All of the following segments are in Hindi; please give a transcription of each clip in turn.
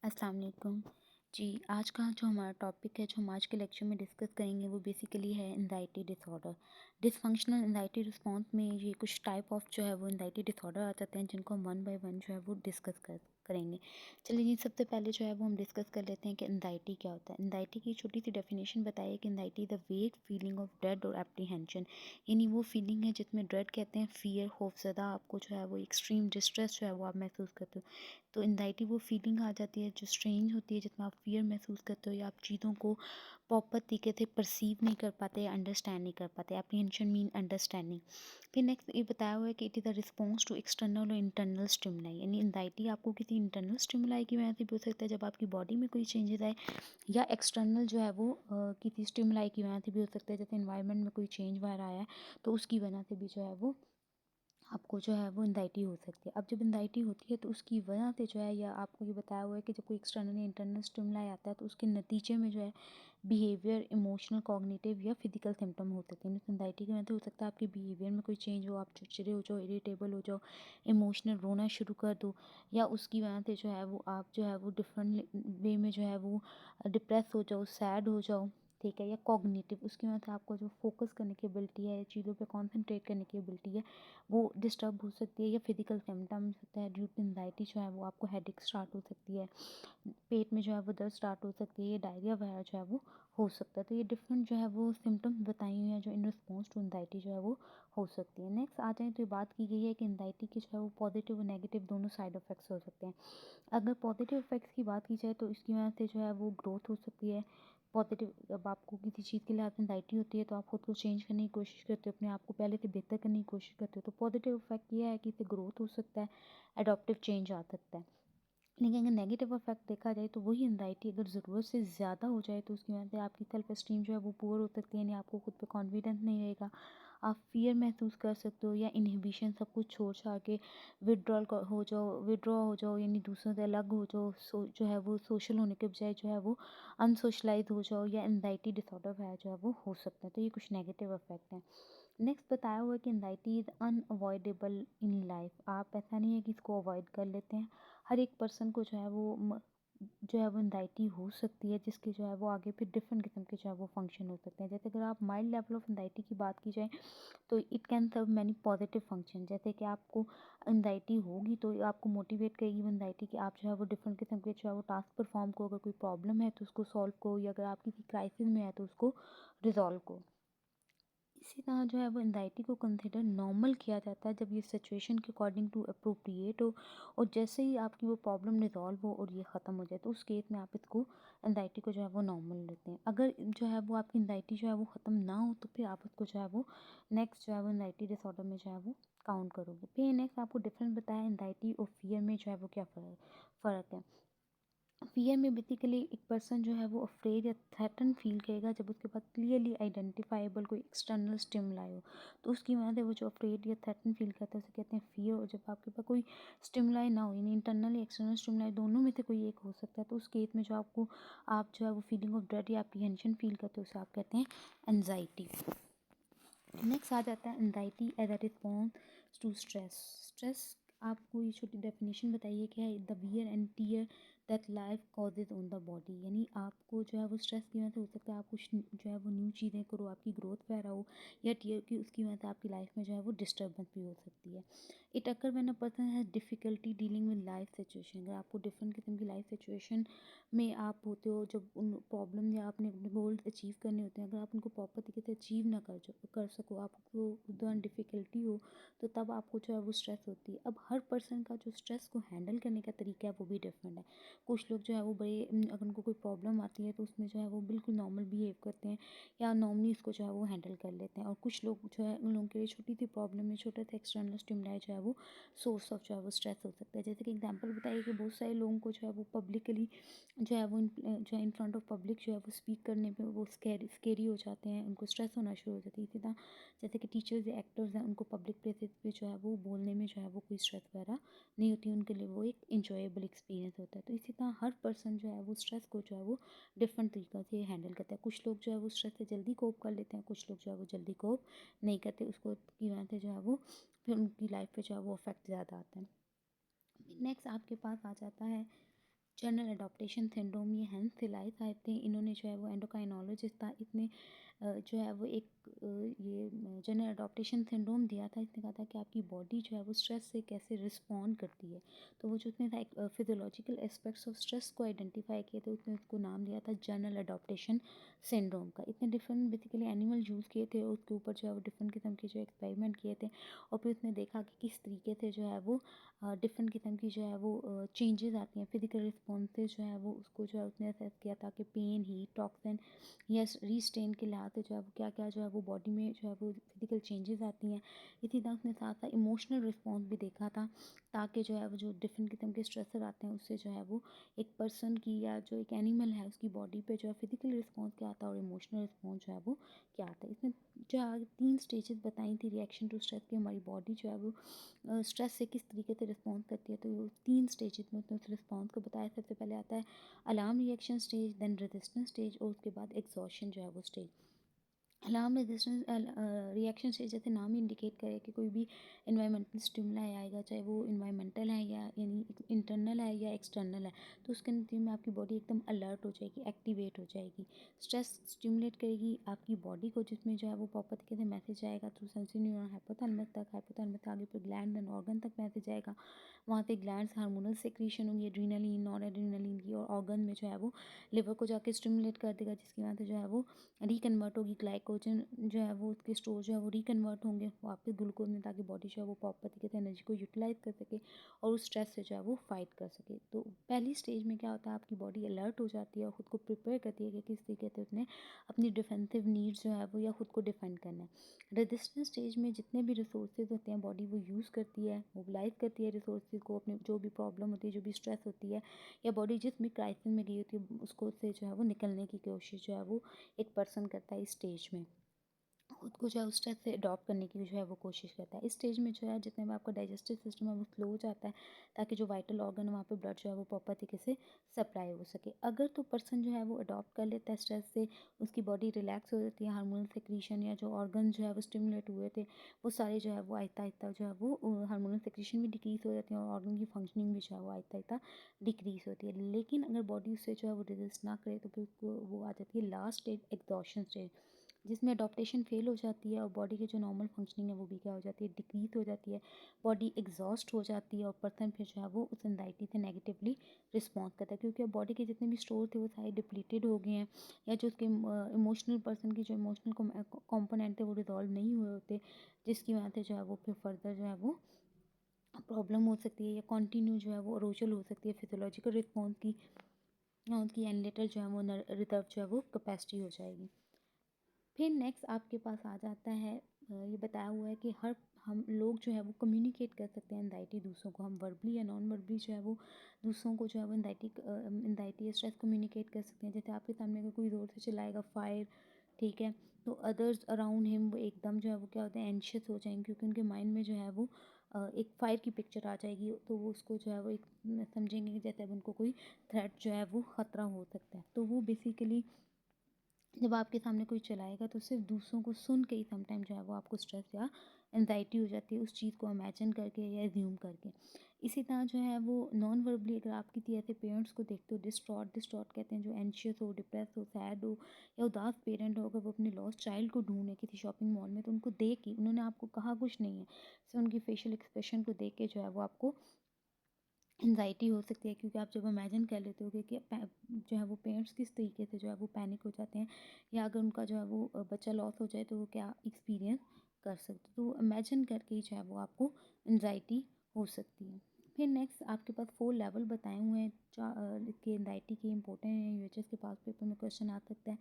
अस्सलाम वालेकुम। जी, आज का जो हमारा टॉपिक है, जो हम आज के लेक्चर में डिस्कस करेंगे, वो बेसिकली है anxiety disorder. Dysfunctional anxiety response में ये कुछ टाइप ऑफ जो है वो एंग्ज़ायटी डिसऑर्डर आ जाते हैं, जिनको हम वन बाय वन जो है वो डिस्कस करेंगे। चलिए जी, सबसे पहले जो है वो हम डिस्कस कर लेते हैं कि एंग्ज़ायटी क्या होता है। एंग्ज़ायटी की छोटी सी डेफिनेशन बताइए कि एंग्ज़ायटी इज़ द वेग फीलिंग ऑफ ड्रेड और एप्रीहेंशन, यानी वो फीलिंग है जिसमें ड्रेड कहते हैं, फ़ियर, खौफज़दा, आपको जो है वो एक्सट्रीम डिस्ट्रेस जो है वो आप महसूस करते हो। तो एंग्ज़ायटी वो फीलिंग आ जाती है जो स्ट्रेंज होती है, जिसमें आप फ़ियर महसूस करते हो या आप चीज़ों को प्रॉपर तरीके से परसीव नहीं कर पाते या अंडरस्टैंड नहीं कर पाते। Apprehension mean understanding. फिर नेक्स्ट ये बताया हुआ है कि it is a response to external और इंटरनल स्टिमुलाई, यानी एंग्ज़ायटी आपको किसी इंटरनल स्टिमुलाई की वजह से भी हो सकता है, जब आपकी बॉडी में कोई चेंजेस आए, या एक्सटर्नल जो है वो किसी स्टिमुलाई की वजह से भी हो सकता है, जैसे इन्वायरमेंट में कोई चेंज वगैरह आया है तो उसकी वजह से भी जो है वो आपको जो है वो एंग्ज़ायटी हो सकती है। अब जब एंग्ज़ायटी होती है तो उसकी वजह से जो है, या आपको ये बताया हुआ है कि जब कोई एक्सटर्नल या इंटरनल स्टिमुलाई आता है तो उसके नतीजे में जो है बिहेवियर, इमोशनल, कॉग्निटिव या फिजिकल सिम्टम हो सकते हैं। एंग्ज़ायटी की वजह से हो सकता है आपके बिहेवियर में कोई चेंज हो, आप चिड़चिड़े हो जाओ, इरिटेबल हो जाओ, इमोशनल रोना शुरू कर दो, या उसकी वजह से जो है वो आप जो है वो डिफरेंट वे में जो है वो डिप्रेस हो जाओ, सैड हो जाओ, ठीक है। या कॉग्निटिव, उसकी वजह से आपको जो फोकस करने की एबिलिटी है, चीज़ों पे कंसंट्रेट करने की एबिलिटी है, वो डिस्टर्ब हो सकती है। या फिजिकल सिम्टम्स होता है ड्यू टू एंग्ज़ायटी, जो है वो आपको हेडेक स्टार्ट हो सकती है, पेट में जो है वो दर्द स्टार्ट हो सकती है, या डायरिया वगैरह जो है वो हो सकता है। तो ये डिफरेंट जो है वो सिम्टम्स बताई हुई हैं जो इन रिस्पॉन्स टू एंग्ज़ायटी जो है वो हो सकती है। नेक्स्ट आ जाए तो ये बात की गई है कि एंग्ज़ायटी के जो है वो पॉजिटिव और नेगेटिव दोनों साइड इफ़ेक्ट्स हो सकते हैं। अगर पॉजिटिव इफ़ेक्ट्स की बात की जाए तो इसकी वजह से जो है वो ग्रोथ हो सकती है। पॉजिटिव, अब आपको किसी चीज़ के लिए आप एंग्ज़ायटी होती है तो आप खुद को चेंज करने की कोशिश करते हो, अपने आप को पहले से बेहतर करने की कोशिश करते हो, तो पॉजिटिव इफ़ेक्ट ये है कि इससे ग्रोथ हो सकता है, एडॉप्टिव चेंज आ सकता है। लेकिन अगर नेगेटिव इफेक्ट देखा जाए तो वही एंग्जाइटी अगर ज़रूरत से ज़्यादा हो जाए तो उसकी वजह से आपकी सेल्फ एस्टीम जो है वो पुअर हो सकती है, यानी आपको खुद पे कॉन्फिडेंस नहीं रहेगा, आप फियर महसूस कर सकते हो, या इनहिबिशन, सब कुछ छोड़ छाड़ के विड्रॉ हो जाओ, यानी दूसरों से अलग हो जाओ, जो है वो सोशल होने के बजाय जो है वो अनसोशलाइज हो जाओ, या एंग्जाइटी डिसऑर्डर है जो है वो हो सकता है। तो ये कुछ नेगेटिव इफेक्ट हैं। नेक्स्ट बताया हुआ है कि anxiety is unavoidable in life, आप ऐसा नहीं है कि इसको अवॉइड कर लेते हैं। हर एक पर्सन को जो है वो जो है वो एंग्जाइटी हो सकती है, जिसके जो है वो आगे फिर डिफरेंट किस्म के जो है वो फंक्शन हो सकते हैं। जैसे अगर आप माइल्ड लेवल ऑफ एंग्जाइटी की बात की जाए तो it can serve many positive function, जैसे कि आपको एंग्जाइटी होगी तो आपको मोटिवेट करेगी वो एंग्जाइटी कि आप जो है वो डिफरेंट किस्म के जो है वो टास्क परफॉर्म को, अगर कोई प्रॉब्लम है तो उसको सॉल्व को, या अगर आप किसी क्राइसिस में है तो उसको रिजॉल्व को। इसी तरह जो है वो एंग्जाइटी को कंसिडर नॉर्मल किया जाता है जब ये सिचुएशन के अकॉर्डिंग टू अप्रोप्रिएट हो, और जैसे ही आपकी वो प्रॉब्लम रिजॉल्व हो और ये ख़त्म हो जाए तो उस केस में आप इसको एंग्जाइटी को जो है वो नॉर्मल लेते हैं। अगर जो है वो आपकी एंग्जाइटी जो है वो ख़त्म ना हो तो फिर आप उसको जो है वो नेक्स्ट जो है वो एंग्जाइटी डिसऑर्डर में जो है वो काउंट करोगे। फिर नेक्स्ट आपको डिफरेंस बताया एंग्जाइटी और फियर में जो है वो क्या फ़र्क है। फियर में बेसिकली एक पर्सन जो है वो अफ्रेड या थ्रेटन फील करेगा जब उसके पास क्लियरली आइडेंटिफाइबल कोई एक्सटर्नल स्टिमुलाई हो, तो उसकी वजह से वो जो अफ्रेड या थ्रेटन फील करता है उसे कहते हैं फियर। और जब आपके पास कोई स्टिमुलाई ना हो, यानी इंटरनल या एक्सटर्नल स्टिमुलाई दोनों में से कोई एक हो सकता है, तो उस केस में जो आप जो है वो फीलिंग ऑफ ड्रेड या एप्रीहेंशन फील करते हो उसे आप कहते हैं एनजाइटी। नेक्स्ट आ जाता है anxiety as a response to stress. Stress, आपको ये छोटी डेफिनेशन बताइए क्या है। The wear and tear that life causes on the body, यानी आपको जो है वो स्ट्रेस की वजह से हो सकता है आप कुछ जो है वो न्यू चीज़ें करो, आपकी ग्रोथ वगैरह हो, या टीयर की उसकी वजह से आपकी लाइफ में जो है वो डिस्टर्बेंस भी हो सकती है। It occur when a person has difficulty dealing with life situation, अगर आपको डिफरेंट किस्म की लाइफ सिचुएशन में आप होते हो, जब उन प्रॉब्लम या आपने अपने गोल्स अचीव करने होते हैं, अगर आप उनको प्रॉपर तरीके से अचीव ना कर सको, आपको उस दौरान डिफ़िकल्टी हो, तो तब आपको जो है वो स्ट्रेस होती है। अब हर पर्सन का जो स्ट्रेस को हैंडल करने का तरीका है वो भी डिफरेंट है। कुछ लोग जो है वो बड़े अगर उनको कोई प्रॉब्लम आती है तो उसमें जो है वो बिल्कुल नॉर्मल बिहेव करते हैं, या नॉर्मली उसको जो है वो हैंडल कर लेते हैं, और कुछ लोग जो है उन लोगों के लिए छोटी सी प्रॉब्लम में छोटा सा एक्सटर्नल स्टिमुलाई जो है वो सोर्स ऑफ जो है वो स्ट्रेस हो सकता है। जैसे कि एग्जांपल बताइए कि बहुत सारे लोगों को जो है वो पब्लिकली जो है वो जो है इन फ्रंट ऑफ पब्लिक जो है वो स्पीक करने पे वो स्केरी हो जाते हैं, उनको स्ट्रेस होना शुरू हो जाती है। इसी तरह जैसे कि टीचर्स या एक्टर्स हैं, उनको पब्लिक प्लेसेस पे जो है वो बोलने में जो है वो कोई स्ट्रेस वगैरह नहीं होती, उनके लिए वो एक इंजॉयबल एक्सपीरियंस होता है। तो इसी तरह हर पर्सन जो है वो स्ट्रेस को जो है वो डिफरेंट तरीक़ों से हैंडल करता है। कुछ लोग जो है वो स्ट्रेस से जल्दी कोप कर लेते हैं, कुछ लोग जो है वो जल्दी कोप नहीं करते, उसको की वजह से जो है वो फिर उनकी लाइफ पे जो है वो अफेक्ट ज़्यादा आता है। नेक्स्ट आपके पास आ जाता है जनरल अडॉप्टेशन सिंड्रोम, ये हेंस सिलाई साहब थे। इन्होंने जो है वो एंडोक्राइनोलॉजिस्ट था, इसने जो है वो एक ये जनरल अडॉप्टेशन सिंड्रोम दिया था। इसने कहा था कि आपकी बॉडी जो है वो स्ट्रेस से कैसे रिस्पॉन्ड करती है। तो वो जो उसने था फिजियोलॉजिकल एस्पेक्ट्स ऑफ स्ट्रेस को आइडेंटिफाई किए थे, उसने उसको नाम दिया था जनरल अडॉप्टेशन सिंड्रोम का। इतने डिफरेंट बेसिकली एनिमल यूज़ किए थे, उसके ऊपर जो है वो डिफरेंट किस्म के जो एक्सपेरिमेंट किए थे, और फिर उसने देखा कि किस तरीके से जो है वो डिफरेंट किस्म की जो है वो चेंजेस आती हैं फिजिकल रिस्पॉन्सेज जो है वो, उसको जो है उसने असेस किया था कि पेन, हीट, टॉक्सिन या रीस्ट्रेन के लिहाज से जो है वो क्या क्या जो है वो बॉडी में जो है वो फिजिकल चेंजेस आती हैं। इसी तरह उसने साथ साथ इमोशनल रिस्पॉन्स भी देखा था, ताकि जो है वो जो डिफरेंट किस्म के स्ट्रेसर आते हैं उससे जो है वो एक पर्सन की या जो एक एनिमल है उसकी बॉडी पे जो है फिजिकल रिस्पॉन्स क्या आता है और इमोशनल रिस्पॉन्स जो है वो क्या आता है। इसमें जो 3 स्टेजेस बताई थी रिएक्शन टू स्ट्रेस की, हमारी बॉडी जो है वो स्ट्रेस से किस तरीके से रिस्पॉन्स करती है। तो ये 3 स्टेजेस में उसने उस रिस्पॉन्स को बताया। सबसे पहले आता है alarm reaction stage, then resistance stage, और उसके बाद एग्जॉशन जो है वो stage. Alarm resistance reaction stage जैसे नाम ही इंडिकेट करे कि कोई भी इन्वायरमेंटल स्टिमुलाई आएगा, चाहे वो इन्वायरमेंटल है या यानी इंटरनल है या एक्सटर्नल है, तो उसके नतीजे में आपकी बॉडी एकदम अलर्ट हो जाएगी, एक्टिवेट हो जाएगी। स्ट्रेस स्टिमुलेट करेगी आपकी बॉडी को, जिसमें जो है वो प्रॉपर तरीके से मैसेज आएगा थ्रू सेंसरी न्यूरॉन हाइपोथैलेमस तक, हाइपोथैलेमस से आगे फिर ग्लैंड एंड ऑर्गन तक मैसेज आएगा। वहाँ से ग्लैंड्स हार्मोनल सेक्रीशन होंगी, एड्रीनलिन, नॉन एड्रीनलिन की, और ऑर्गन में जो है वो लिवर को जाके स्टिमुलेट कर देगा, जिसकी वजह से जो है वो रिकन्वर्ट होगी, ग्लाइकोजन जो है वो उसके स्टोर जो है वो रिकन्वर्ट होंगे वापस ग्लूकोज में, ताकि बॉडी जो है वो प्रॉपर तरीके से एनर्जी को यूटिलाइज कर सके और उस स्ट्रेस से जो है वो फाइट कर सके। तो पहली स्टेज में क्या होता है, आपकी बॉडी अलर्ट हो जाती है और ख़ुद को प्रिपेयर करती है कि किस तरीके से उसने अपनी डिफेंसिव नीड्स जो है वो या ख़ुद को डिफेंड करना है। रेजिस्टेंस स्टेज में जितने भी रिसोर्सेज होते हैं बॉडी वो यूज़ करती है, मोबिलाइज करती है रिसोर्सेज को, अपने जो भी प्रॉब्लम होती है, जो भी स्ट्रेस होती है, या बॉडी जिस भी क्राइसिस में गई होती है उसको से जो है वो निकलने की कोशिश जो है वो एक पर्सन करता है इस स्टेज में। खुद को जो है उस स्ट्रेस से अडॉप्ट करने की जो है वो कोशिश करता है। इस स्टेज में जो है जितने में आपका डाइजेस्टिव सिस्टम है वो स्लो हो जाता है, ताकि जो वाइटल ऑर्गन है वहाँ पे ब्लड जो है वो प्रॉपर तरीके से सप्लाई हो सके। अगर तो पर्सन जो है वो अडॉप्ट कर लेता है स्ट्रेस से, उसकी बॉडी रिलैक्स हो जाती है, हार्मोनल सेक्रीशन या जो ऑर्गन जो है वो स्टिमुलेट हुए थे वो सारे जो है वो आहिस्ता आहिस्ता जो है वो हार्मोनल सेक्रीशन भी डिक्रीज हो जाती है और ऑर्गन की फंक्शनिंग भी जो है वो आहिस्ता आहिस्ता डिक्रीज होती है। लेकिन अगर बॉडी उससे जो है वो रेजिस्ट ना करे तो फिर उसको वो आ जाती है लास्ट स्टेज, एग्जॉशन स्टेज, जिसमें अडॉप्टेशन फेल हो जाती है और बॉडी की जो नॉर्मल फंक्शनिंग है वो भी क्या हो जाती है, डिक्रीज हो जाती है। बॉडी एग्जॉस्ट हो जाती है और पर्सन फिर जो है वो उस एंजाइटी से नेगेटिवली रिस्पॉन्स करता है, क्योंकि अब बॉडी के जितने भी स्टोर थे वो सारे डिप्लीटेड हो गए हैं, या जो उसके इमोशनल पर्सन की जो इमोशनल कॉम्पोनेंट थे वो रिजॉल्व नहीं हुए होते, जिसकी वजह से जो है वो फिर फर्दर जो है वो प्रॉब्लम हो सकती है या कंटिन्यू जो है वो अरोचल हो सकती है फिजियोलॉजिकल रिस्पॉन्स की, या उसकी एंड लेटर जो है वो रिजर्व जो है वो कैपेसिटी हो जाएगी। फिर नेक्स्ट आपके पास आ जाता है ये बताया हुआ है कि हर हम लोग जो है वो कम्युनिकेट कर सकते हैं एंजाइटी दूसरों को, हम वर्बली या नॉन वर्बली जो है वो दूसरों को जो है वो एंजाइटी या स्ट्रेस कम्युनिकेट कर सकते हैं। जैसे आपके सामने अगर कोई ज़ोर से चिल्लाएगा फायर, ठीक है, तो अदर्स अराउंड हिम वो एकदम जो है वो क्या होता है, एंशियस हो जाएंगे, क्योंकि उनके माइंड में जो है वो एक फायर की पिक्चर आ जाएगी, तो वो उसको जो है वो एक समझेंगे कि जैसे अब उनको कोई थ्रेट जो है वो ख़तरा हो सकता है। तो वो बेसिकली जब आपके सामने कोई चलाएगा तो सिर्फ दूसरों को सुन के ही समटाइम जो है वो आपको स्ट्रेस या एनजाइटी हो जाती है, उस चीज़ को इमेजिन करके या एज्यूम करके। इसी तरह जो है वो नॉन वर्बली अगर आप किसी ऐसे पेरेंट्स को देखते हो डिस्ट्रॉट, डिस्ट्रॉट कहते हैं जो एंशियस हो, डिप्रेस हो, सैड हो या उदास पेरेंट हो, अगर वो अपने लॉस्ट चाइल्ड को ढूंढे किसी शॉपिंग मॉल में, तो उनको देख के उन्होंने आपको कहा कुछ नहीं है, सिर्फ उनकी फेशियल एक्सप्रेशन को देख के जो है वो आपको एंजाइटी हो सकती है, क्योंकि आप जब इमेजिन कर लेते हो कि जो है वो पेरेंट्स किस तरीके से जो है वो पैनिक हो जाते हैं, या अगर उनका जो है वो बच्चा लॉस हो जाए तो वो क्या एक्सपीरियंस कर सकते, तो इमेजिन करके ही जो है वो आपको एंजाइटी हो सकती है। फिर नेक्स्ट आपके पास 4 लेवल बताए हुए हैं कि एंजाइटी के इंपॉर्टेंट हैं, यूएचएस के पास पेपर में क्वेश्चन आ सकता है।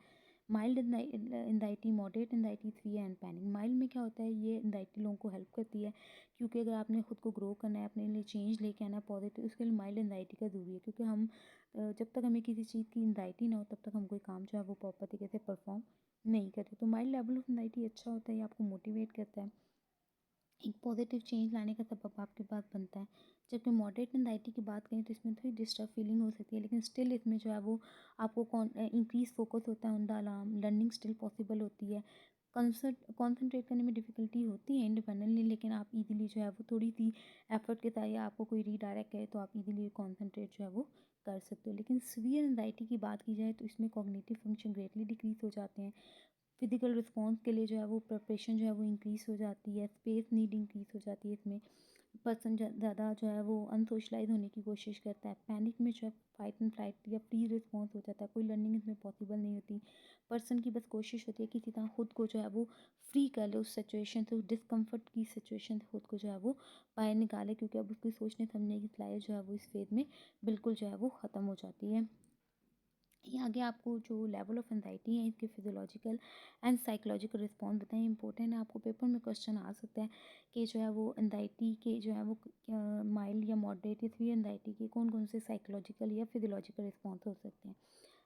Mild anxiety, moderate anxiety, fear and panic. Mild में क्या होता है, ये एंजाइटी लोगों को हेल्प करती है, क्योंकि अगर आपने खुद को ग्रो करना है, अपने लिए चेंज लेके आना है पॉजिटिव, उसके लिए माइल्ड एंजाइटी का ज़रूरी है, क्योंकि हम जब तक हमें किसी चीज़ की एंजाइटी ना हो तब तक हम कोई काम जो है वो प्रॉपर तरीके से परफॉर्म नहीं करते। तो माइल्ड लेवल ऑफ एंजाइटी अच्छा होता है, ये आपको मोटिवेट करता है, एक पॉजिटिव चेंज लाने का सबब आपके पास बनता है। जबकि मॉडरेट एंजाइटी की बात करें तो इसमें थोड़ी डिस्टर्ब फीलिंग हो सकती है, लेकिन स्टिल इसमें जो है वो आपको इंक्रीज फोकस होता है on the alarm, learning still possible होती है, कॉन्सेंट्रेट करने में डिफ़िकल्टी होती है इंडिपेंडेंटली, लेकिन आप इजीली जो है वो थोड़ी सी एफर्ट के साथ, या आपको कोई रीडायरेक्ट करे तो आप इजीली कॉन्सेंट्रेट जो है वो कर सकते हो। लेकिन सीवियर एंजाइटी की बात की जाए तो इसमें कॉग्निटिव फंक्शन ग्रेटली डिक्रीज हो जाते हैं। फिजिकल रिस्पॉन्स के लिए जो है वो प्रिपरेशन जो है वो इंक्रीज़ हो जाती है, स्पेस नीड इंक्रीज़ हो जाती है इसमें। पर्सन ज़्यादा जो है वो अनसोशलाइज होने की कोशिश करता है। पैनिक में जो है फाइट एंड फ्लाइट या फ्रीज रिस्पॉन्स हो जाता है, कोई लर्निंग इसमें पॉसिबल नहीं होती। पर्सन की बस कोशिश होती है कि किसी तरह खुद को जो है वो फ्री कर ले उस सिचुएशन से, उस डिस्कम्फर्ट की सिचुएशन से खुद को जो है वो बाहर निकाले, क्योंकि अब उसकी सोचने समझने की सलाहियत जो है वो इस फेज में बिल्कुल जो है वो ख़त्म हो जाती है। ये आगे आपको जो लेवल ऑफ एंजाइटी है इसके फिजियोलॉजिकल एंड साइकोलॉजिकल रिस्पॉन्स बताएं। इंपॉर्टेंट है, आपको पेपर में क्वेश्चन आ सकता है कि जो है वो एंजाइटी के जो है वो माइल्ड या मॉडरेट या सीवियर एंजाइटी के कौन कौन से साइकोलॉजिकल या फिजियोलॉजिकल रिस्पॉन्स हो सकते हैं।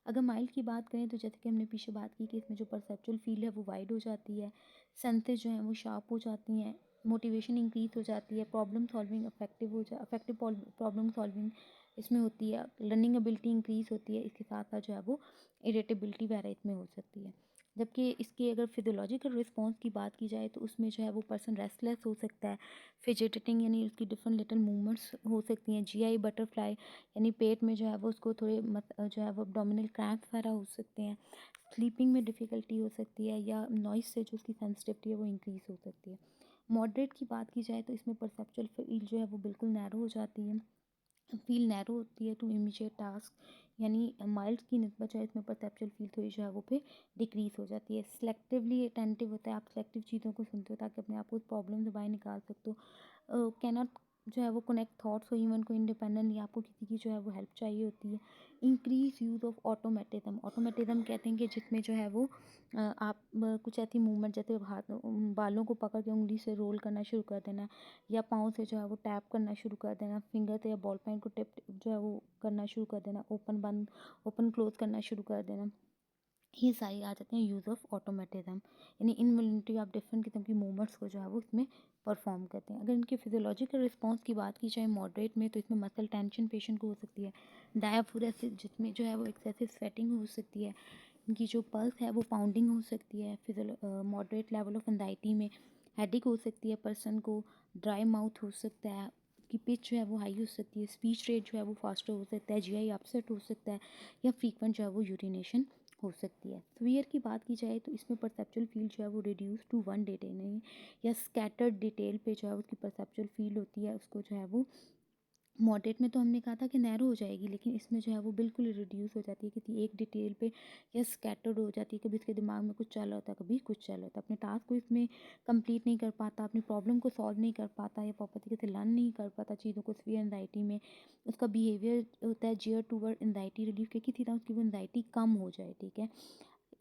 अगर माइल्ड की बात करें तो जैसे कि हमने पीछे बात की कि इसमें जो परसेप्चुअल फील्ड है वो वाइड हो जाती है, सेंसेस जो हैं वो शार्प हो जाती हैं, मोटिवेशन इंक्रीज हो जाती है, problem solving affective problem solving इसमें होती है, लर्निंग एबिलिटी इंक्रीज होती है। इसके साथ साथ जो है वो इरिटेबिलिटी वगैरह इसमें हो सकती है। जबकि इसकी अगर फिजियोलॉजिकल रिस्पॉन्स की बात की जाए तो उसमें जो है वो पर्सन रेस्टलेस हो सकता है, फिजिटेटिंग यानी उसकी डिफरेंट लिटिल मूवमेंट्स हो सकती हैं, जीआई बटरफ्लाई यानी पेट में जो है वो उसको थोड़े जो है वो एब्डोमिनल क्रैम्प वगैरह हो सकते हैं, स्लीपिंग में डिफ़िकल्टी हो सकती है, या नॉइस से जो उसकी सेंसिटिविटी है वो इंक्रीज़ हो सकती है। मॉडरेट की बात की जाए तो इसमें परसेप्चुअल फील्ड जो है वो बिल्कुल नैरो हो जाती है, फील नैरो होती है टू इमीडिएट टास्क, यानी माइल्ड की निस्बत जो है इसमें परसेप्चुअल फील थोड़ी जो है वो पे डिक्रीज हो जाती है। सिलेक्टिवली अटेंटिव होता है, आप सिलेक्टिव चीज़ों को सुनते हो ताकि अपने आप को उस प्रॉब्लम से बाहर निकाल सकते हो। कैनॉट जो है वो कनेक्ट थॉट्स हो इवन को इंडिपेंडेंटली, आपको किसी की जो है वो हेल्प चाहिए होती है। इंक्रीज यूज़ ऑफ ऑटोमेटिज्म कहते हैं कि जिसमें जो है वो आप कुछ ऐसी मूवमेंट जैसे हाथ बालों को पकड़ के उंगली से रोल करना शुरू कर देना, या पाँव से जो है वो टैप करना शुरू कर देना, फिंगर से या बॉल पेन को टिप जो है वो करना शुरू कर देना, ओपन क्लोज करना शुरू कर देना। ये सारी आ जाते हैं यूज़ ऑफ ऑटोमेटिज्म, यानी इनवॉलंटरी आप डिफरेंट किस्म की मूवमेंट्स को जो है वो इसमें परफॉर्म करते हैं। अगर इनके फिजियोलॉजिकल रिस्पॉन्स की बात की जाए मॉडरेट में तो इसमें मसल टेंशन पेशेंट को हो सकती है, डायाफुरेसिस जिसमें जो है वो एक्सेसिव स्वेटिंग हो सकती है, इनकी जो पल्स है वो पाउंडिंग हो सकती है। Physio moderate level of anxiety में हेडेक हो सकती है पर्सन को, ड्राई माउथ हो सकता है, की पिच जो है वो हाई हो सकती है, स्पीच रेट जो है वो फास्टर हो सकता है, जीआई अपसेट हो सकता है, या फ्रीक्वेंट जो है वो यूरिनेशन हो सकती है। स्वीयर की बात की जाए तो इसमें परसेप्चुअल फील्ड जो है वो रिड्यूस टू वन डिटेल नहीं, या स्कैटर्ड डिटेल पे जो है उसकी परसेप्चुअल फील्ड होती है उसको जो है वो मॉडरेट में तो हमने कहा था कि नैरो हो जाएगी, लेकिन इसमें जो है वो बिल्कुल रिड्यूस हो जाती है किसी एक डिटेल पे, या स्कैटर्ड हो जाती है। कभी इसके दिमाग में कुछ चल रहा होता है, कभी कुछ चल रहा होता है, अपने टास्क को इसमें कंप्लीट नहीं कर पाता, अपनी प्रॉब्लम को सॉल्व नहीं कर पाता, या प्रॉपर तरीके से लर्न नहीं कर पाता चीज़ों को सीवियर एंजाइटी में। उसका बिहेवियर होता है जियर टूवर्ड एंजाइटी रिलीफ के, किसी तरह उसकी वो एंजाइटी कम हो जाए, ठीक है।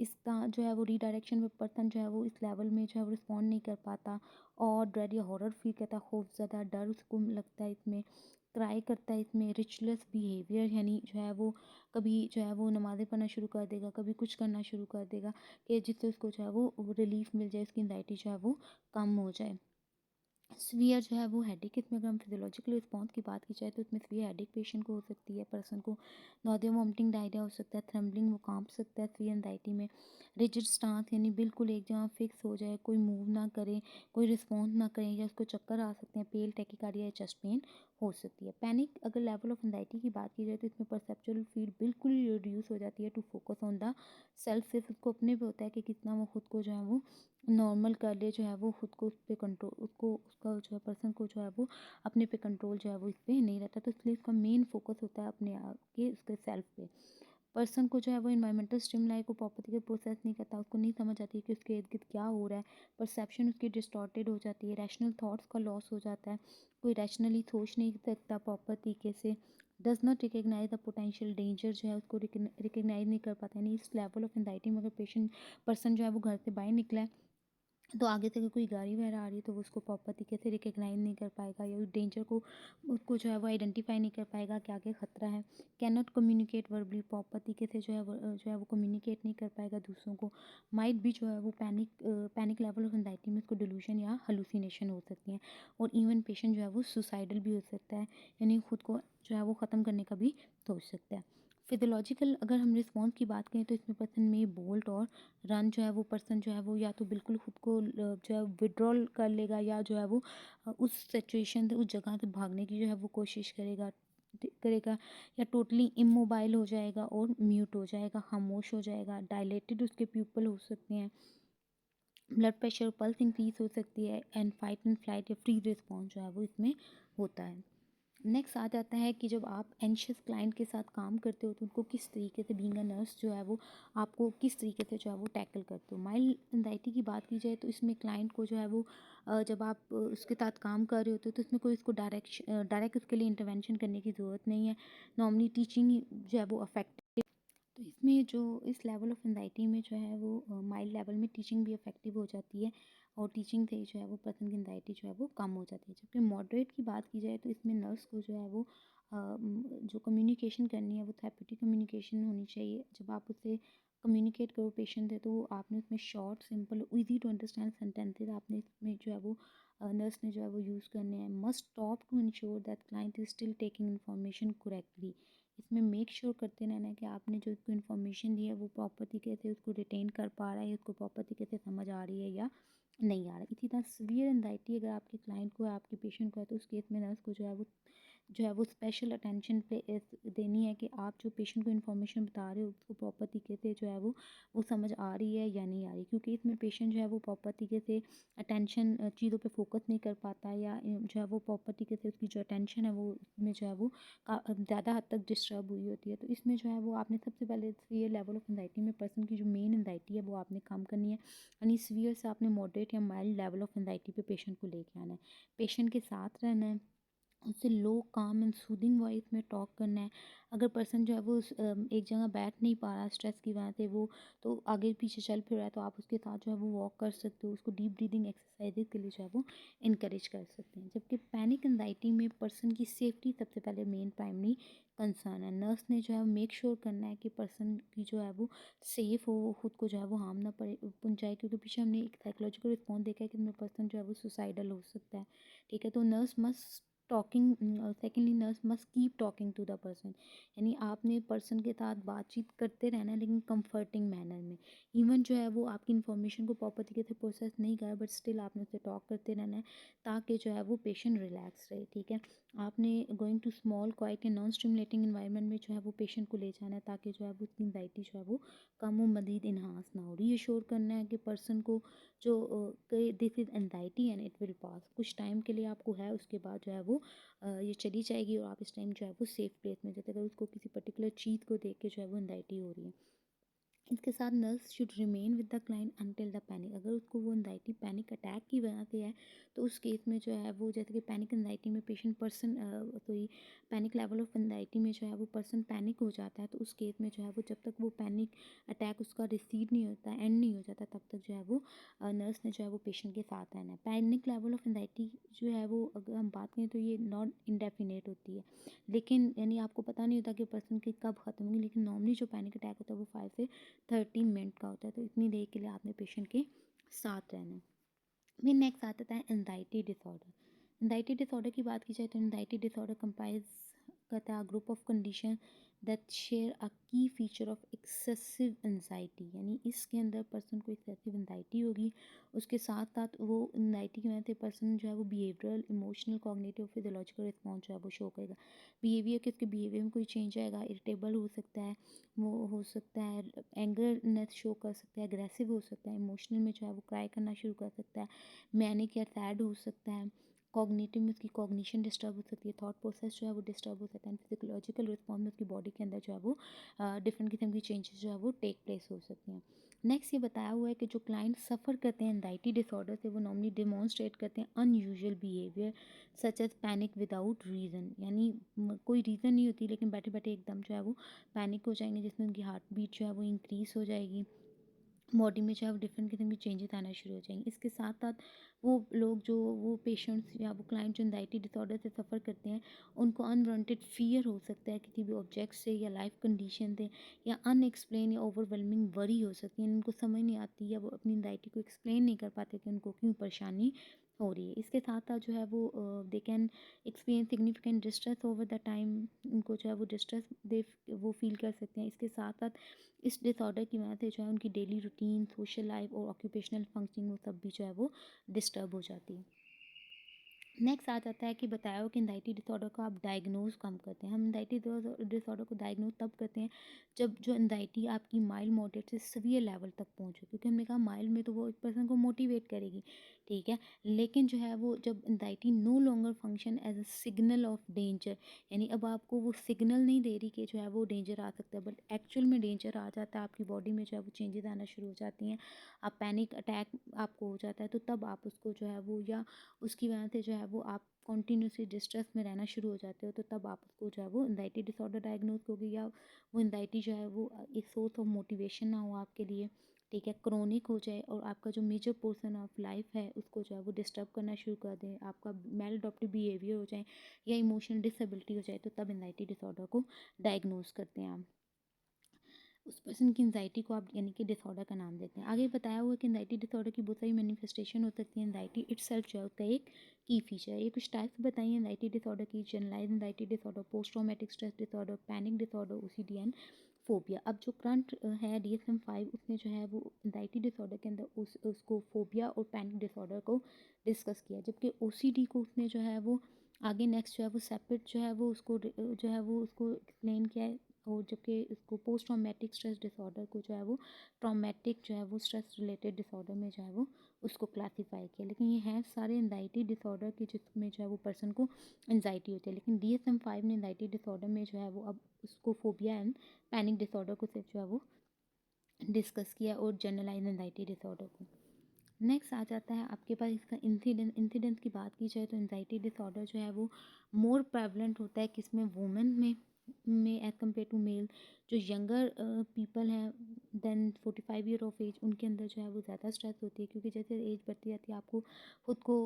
इसका जो है वो रीडायरेक्शन में पर्सन जो है वो इस लेवल में जो है वो रिस्पॉन्ड नहीं कर पाता, और ड्रेड या हॉरर फील करता है, खौफ ज़्यादा डर उसको लगता है इसमें, क्राई करता है इसमें, रिचुअल्स बिहेवियर यानी जो है वो कभी जो है वो नमाज़ें पढ़ना शुरू कर देगा, कभी कुछ करना शुरू कर देगा कि जिससे उसको जो है वो रिलीफ मिल जाए, उसकी एंजाइटी जो है वो कम हो जाए। सीवियर जो है वो हेडेक, इसमें अगर हम फिजियोलॉजिकल रिस्पॉन्स की बात की जाए तो इसमें सीवियर हेडेक पेशेंट को हो सकती है, पर्सन को नॉदिया वॉमिटिंग डायरिया हो सकता है, थ्रम्बलिंग वो कांप सकता है सीवियर एंजाइटी में, रिजिड स्टांस यानी बिल्कुल एक जगह फिक्स हो जाए, कोई मूव ना करे, कोई रिस्पॉन्स ना करे, या उसको चक्कर आ सकते हैं, पेल टैकीकार्डिया या चेस्ट पेन हो सकती है। पैनिक अगर लेवल ऑफ एंजाइटी की बात की जाए तो इसमें परसेप्चुअल फील्ड बिल्कुल ही रिड्यूस हो जाती है to focus on the self, सिर्फ उसको अपने पे होता है कि कितना वो खुद को जो है वो नॉर्मल कर ले, जो है वो खुद को उस पर कंट्रोल, उसको उसका जो है पर्सन को जो है वो अपने पे कंट्रोल जो है वो इस पर नहीं रहता, तो इसलिए उसका मेन फोकस होता है अपने आप के उसके सेल्फ पे। पर्सन को जो है वो इन्वायरमेंटल स्टिमुलाई को प्रॉपर तरीके से प्रोसेस नहीं करता, उसको नहीं समझ आती कि उसके इर्द गिर्द क्या हो रहा है, परसेप्शन उसकी डिस्टॉर्टेड हो जाती है, रैशनल थॉट्स का लॉस हो जाता है, कोई रैशनली सोच नहीं सकता प्रॉपर तरीके से, does not recognize the potential danger जो है उसको रिकग्नाइज नहीं कर पाता। यानी इस लेवल ऑफ एंजाइटी में अगर पेशेंट पर्सन जो है वो घर से बाहर निकला है तो आगे से अगर कोई गाड़ी वगैरह आ रही है तो वो उसको प्रॉपर तरीके से रिकग्नाइज नहीं कर पाएगा, या उस डेंजर को उसको जो है वो आइडेंटिफाई नहीं कर पाएगा कि आगे खतरा है। Can not communicate verbally, proper तरीके से जो है वो कम्युनिकेट नहीं कर पाएगा दूसरों को। माइट भी जो है वो पैनिक लेवल ऑफ एंजाइटी में उसको डिल्यूशन या हलुसिनेशन हो सकती हैं, और इवन पेशेंट जो है वो सुसाइडल भी हो सकता है, यानी खुद को जो है वो ख़त्म करने का भी सोच सकता है। फिजियोलॉजिकल अगर हम रिस्पॉन्स की बात करें तो इसमें पर्सन में बोल्ट और रन जो है वो पर्सन जो है वो या तो बिल्कुल खुद को जो है विड्रॉल कर लेगा, या जो है वो उस सिचुएशन से उस जगह से भागने की जो है वो कोशिश करेगा, करेगा या टोटली इमोबाइल हो जाएगा और म्यूट हो जाएगा, खामोश हो जाएगा, डायलेटेड उसके प्यूपल हो सकते हैं, ब्लड प्रेशर, पल्स इंक्रीज हो सकती है एंड फाइट एंड फ्लाइट या फ्रीज रिस्पॉन्स जो है वो इसमें होता है। नेक्स्ट आ जाता है कि जब आप एंशियस क्लाइंट के साथ काम करते हो तो उनको किस तरीके से बीइंग अ नर्स जो है वो आपको किस तरीके से जो है वो टैकल करते हो। माइल्ड एंजाइटी की बात की जाए तो इसमें क्लाइंट को जो है वो जब आप उसके साथ काम कर रहे होते हो तो इसमें कोई उसको डायरेक्ट उसके लिए इंटरवेंशन करने की ज़रूरत नहीं है। नॉर्मली टीचिंग जो है वो अफेक्ट, तो इसमें जो इस लेवल ऑफ एंजाइटी में जो है वो माइल्ड लेवल में टीचिंग भी इफ़ेक्टिव हो जाती है और टीचिंग से ही जो है वो पर्सन की एंजाइटी जो है वो कम हो जाती है। जबकि मॉडरेट की बात की जाए तो इसमें नर्स को जो है वो जो कम्युनिकेशन करनी है वो थेरेप्यूटिक कम्युनिकेशन होनी चाहिए। जब आप उससे कम्युनिकेट करो पेशेंट है तो आपने उसमें short simple easy to understand sentences आपने इसमें जो है वो नर्स ने जो है वो यूज़ करने हैं। Must stop to ensure that client is still taking information correctly. इसमें मेक श्योर करते रहना है कि आपने जो उसको इन्फॉर्मेशन दी है वो प्रॉपर तरीके से उसको रिटेन कर पा रहा है, उसको प्रॉपर तरीके से समझ आ रही है या नहीं आ रहा है। इसी तरह सीवियर एंजाइटी अगर आपके क्लाइंट को है, आपके पेशेंट को है, तो उस केस में नर्स को जो है वो स्पेशल अटेंशन देनी है कि आप जो पेशेंट को इन्फॉर्मेशन बता रहे हो उसको प्रॉपर तरीके से जो है वो समझ आ रही है या नहीं आ रही, क्योंकि इसमें पेशेंट जो है वो प्रॉपर तरीके से अटेंशन चीज़ों पे फोकस नहीं कर पाता या जो है वो प्रॉपर तरीके से उसकी जो अटेंशन है वो उसमें जो है वो ज़्यादा हद तक डिस्टर्ब हुई होती है। तो इसमें जो है वो आपने सबसे पहले सीवियर लेवल ऑफ एंजाइटी में पर्सन की जो मेन एंजाइटी है वो आपने कम करनी है, यानी सीवियर से आपने मॉडरेट या माइल्ड लेवल ऑफ एंजाइटी पे पेशेंट को लेके आना है। पेशेंट के साथ रहना है, उससे लो काम एंड सूदिंग वॉइस में टॉक करना है। अगर पर्सन जो है वो एक जगह बैठ नहीं पा रहा स्ट्रेस की वजह से, वो तो आगे पीछे चल फिर रहा है, तो आप उसके साथ जो है वो वॉक कर सकते हो, उसको डीप ब्रीदिंग एक्सरसाइजेज के लिए जो है वो इनकरेज कर सकते हैं। जबकि पैनिक एंजाइटी में पर्सन की सेफ्टी सबसे पहले मेन प्राइमरी कंसर्न है। नर्स ने जो है मेक श्योर करना है कि पर्सन की जो है वो सेफ़ हो, वो खुद को जो है वो हार्म ना पहुँचाए, क्योंकि पीछे हमने एक साइकोलॉजिकल रिस्पॉन्स देखा है कि पर्सन जो है वो सुसाइडल हो सकता है। ठीक है, तो nurse must talking, secondly nurse must keep talking to the person, यानी आपने पर्सन के साथ बातचीत करते रहना है लेकिन कंफर्टिंग मैनर में। इवन जो है वो आपकी इन्फॉर्मेशन को प्रॉपर तरीके से प्रोसेस नहीं करा बट स्टिल आपने उससे टॉक करते रहना है ताकि जो है वो पेशेंट रिलैक्स रहे। ठीक है, आपने गोइंग टू स्मॉल क्वाइट या नॉन स्टिमुलेटिंग इन्वायरमेंट में जो है वो पेशेंट को ले जाना है ताकि जो है वो उसकी एंजाइटी जो है वो कम और मजीद इन्हांस ना हो। रीअश्योर करना है कि पर्सन को जो this is anxiety and it will pass, कुछ टाइम के लिए आपको है, उसके बाद जो है वो ये चली जाएगी और आप इस टाइम जो है वो सेफ प्लेस में जाते, अगर उसको किसी पर्टिकुलर चीज़ को देख के जो है वो एंजाइटी हो रही है। इसके साथ nurse should remain with the client until the panic, अगर उसको वो एंजाइटी पैनिक अटैक की वजह से है तो उस केस में जो है वो, जैसे कि पैनिक एंजाइटी में patient person sorry panic level of anxiety में जो है वो पर्सन पैनिक हो जाता है, तो उस केस में जो है वो जब तक वो पैनिक अटैक उसका रिसीड नहीं होता, एंड नहीं हो जाता, तब तक जो है वो नर्स ने जो है वो पेशेंट के साथ रहना है। पैनिक लेवल ऑफ एंजाइटी जो है वो अगर हम बात करें तो ये नॉट इंडेफिनेट होती है, लेकिन यानी आपको पता नहीं होता कि पर्सन की कब ख़त्म होगी, लेकिन नॉर्मली जो पैनिक अटैक होता है वो 5 से 13 मिनट का होता है, तो इतनी देर के लिए आपने पेशेंट के साथ रहना है। फिर नेक्स्ट आता है एंजाइटी डिसऑर्डर। एंजाइटी डिसऑर्डर की बात की जाए तो एंजाइटी डिसऑर्डर कंप्राइज करता है group of condition that share अ की फीचर ऑफ एक्सेसिव एंजाइटी, यानी इसके अंदर पर्सन को एक्सेसिव एंजाइटी होगी, उसके साथ साथ वो एंजाइटी की वजह से पर्सन जो है वो behavioural, emotional, cognitive, physiological response जो है वो शो करेगा। बिहेवियर के, उसके बिहेवियर में कोई चेंज आएगा, इरिटेबल हो सकता है, वो हो सकता है एंगरनेस शो कर सकता है, एग्रेसिव हो सकता है, इमोशनल में जो है वो क्राई करना शुरू कर सकता है, मैनिक या सैड हो सकता है, कॉग्निटिव में उसकी कॉग्निशन डिस्टर्ब हो सकती है, थॉट प्रोसेस जो है वो डिस्टर्ब हो सकता है, फिजियोलॉजिकल रिस्पॉन्स में उसकी बॉडी के अंदर जो है वो डिफरेंट किस्म की चेंजेस जो है वो टेक प्लेस हो सकती हैं। नेक्स्ट ये बताया हुआ है कि जो क्लाइंट सफ़र करते हैं एंजाइटी डिसऑर्डर से वो नॉर्मली डिमॉन्स्ट्रेट करते हैं unusual behaviour such as panic without reason, यानी कोई रीज़न नहीं होती लेकिन बैठे बैठे एकदम जो है वो पैनिक हो जाएंगे, जिसमें उनकी हार्ट बीट जो है वो इंक्रीज़ हो जाएगी, बॉडी में जो है वो डिफरेंट किस्म के चेंजेस आना शुरू हो जाएंगे। इसके साथ साथ वो लोग जो वो पेशेंट्स या वो क्लाइंट जो एंजाइटी डिसऑर्डर से सफ़र करते हैं उनको अनवांटेड फियर हो सकता है किसी भी ऑब्जेक्ट से या लाइफ कंडीशन से, या अनएक्सप्लेन या ओवरवेलमिंग वरी हो सकती है, उनको समझ नहीं आती या वो अपनी एंजाइटी को एक्सप्लेन नहीं कर पाते कि उनको क्यों परेशानी हो रही है। इसके साथ साथ जो है वो they can experience significant distress over the time, उनको जो है वो डिस्ट्रेस दे वो फील कर सकते हैं। इसके साथ साथ इस डिसऑर्डर की वजह से जो है उनकी डेली रूटीन, सोशल लाइफ और ऑक्यूपेशनल फंक्शनिंग वो सब भी जो है वो डिस्टर्ब हो जाती है। नेक्स्ट आ जाता है कि बताया हो कि एंजाइटी डिसऑर्डर को आप डायग्नोज कम करते हैं। हम एंजाइटी डिसऑर्डर को डायग्नोज तब करते हैं जब जो एंजाइटी आपकी माइल्ड मॉडरेट से सीवियर लेवल तक पहुंचे, क्योंकि हमने कहा माइल्ड में तो वो एक पर्सन को मोटिवेट करेगी, ठीक है, लेकिन जो है वो जब anxiety no longer function as a signal of danger, यानी अब आपको वो सिग्नल नहीं दे रही कि जो है वो डेंजर आ सकता है, बट एक्चुअल में डेंजर आ जाता है, आपकी बॉडी में जो है वो चेंजेस आना शुरू हो जाती हैं, आप पैनिक अटैक आपको हो जाता है, तो तब आप उसको जो है वो, या उसकी वजह से जो है वो आप कॉन्टीन्यूसली डिस्ट्रेस में रहना शुरू हो जाते हो, तो तब आप उसको जो है वो एंजाइटी डिसऑर्डर डायग्नोज होगी, या वो एंजाइटी जो है वो एक सोर्स ऑफ मोटिवेशन ना हो आपके लिए, ठीक है, क्रोनिक हो जाए और आपका जो मेजर पोर्शन ऑफ लाइफ है उसको जो है वो डिस्टर्ब करना शुरू कर दें, आपका मेल अडॉप्टिव बिहेवियर हो जाए या इमोशनल डिसेबिलिटी हो जाए, तो तब एंजाइटी डिसऑर्डर को डायग्नोज करते हैं आप। उस पर्सन की एंजाइटी को आप यानी कि डिसऑर्डर का नाम देते हैं। आगे बताया हुआ है कि एंजाइटी डिसऑर्डर की बहुत सारी मैनिफेस्टेशन हो सकती है। एंजाइटी इटसेल्फ जो है उसका एक की फीचर है। ये कुछ टाइप्स बताइए एंजाइटी डिसऑर्डर की: generalize anxiety disorder, post traumatic stress disorder, panic disorder, OCD and phobia. अब जो करंट है DSM-5, उसने जो है वो एंजाइटी डिसऑर्डर के अंदर उसको फोबिया और पैनिक डिसऑर्डर को डिस्कस किया, जबकि ओसीडी को उसने जो है वो आगे नेक्स्ट जो है वो सेपरेट जो है वो उसको जो है वो उसको एक्सप्लेन किया है, और जबकि इसको पोस्ट ट्रॉमेटिक स्ट्रेस डिसऑर्डर को जो है वो ट्रॉमेटिक जो है वो स्ट्रेस रिलेटेड डिसऑर्डर में जो है वो उसको क्लासीफाई किया। लेकिन ये हैं सारे एंजाइटी डिसऑर्डर की जिसमें जो है वो पर्सन को एंजाइटी होती है, लेकिन DSM-5 ने एंजाइटी डिसऑर्डर में जो है वो अब उसको फोबिया एंड पैनिक डिसऑर्डर को सिर्फ जो है वो डिस्कस किया, और जनरलाइज एंजाइटी डिसऑर्डर को। नेक्स्ट आ जाता है आपके पास इसका इंसिडेंस की बात की जाए तो एंजाइटी डिसऑर्डर जो है वो मोर प्रेवलेंट होता है किसमें, वुमेन में एज कम्पेयर टू मेल। जो यंगर पीपल हैं देन 45 ईयर ऑफ एज, उनके अंदर जो है वो ज़्यादा स्ट्रेस होती है, क्योंकि जैसे एज बढ़ती जाती है आपको खुद को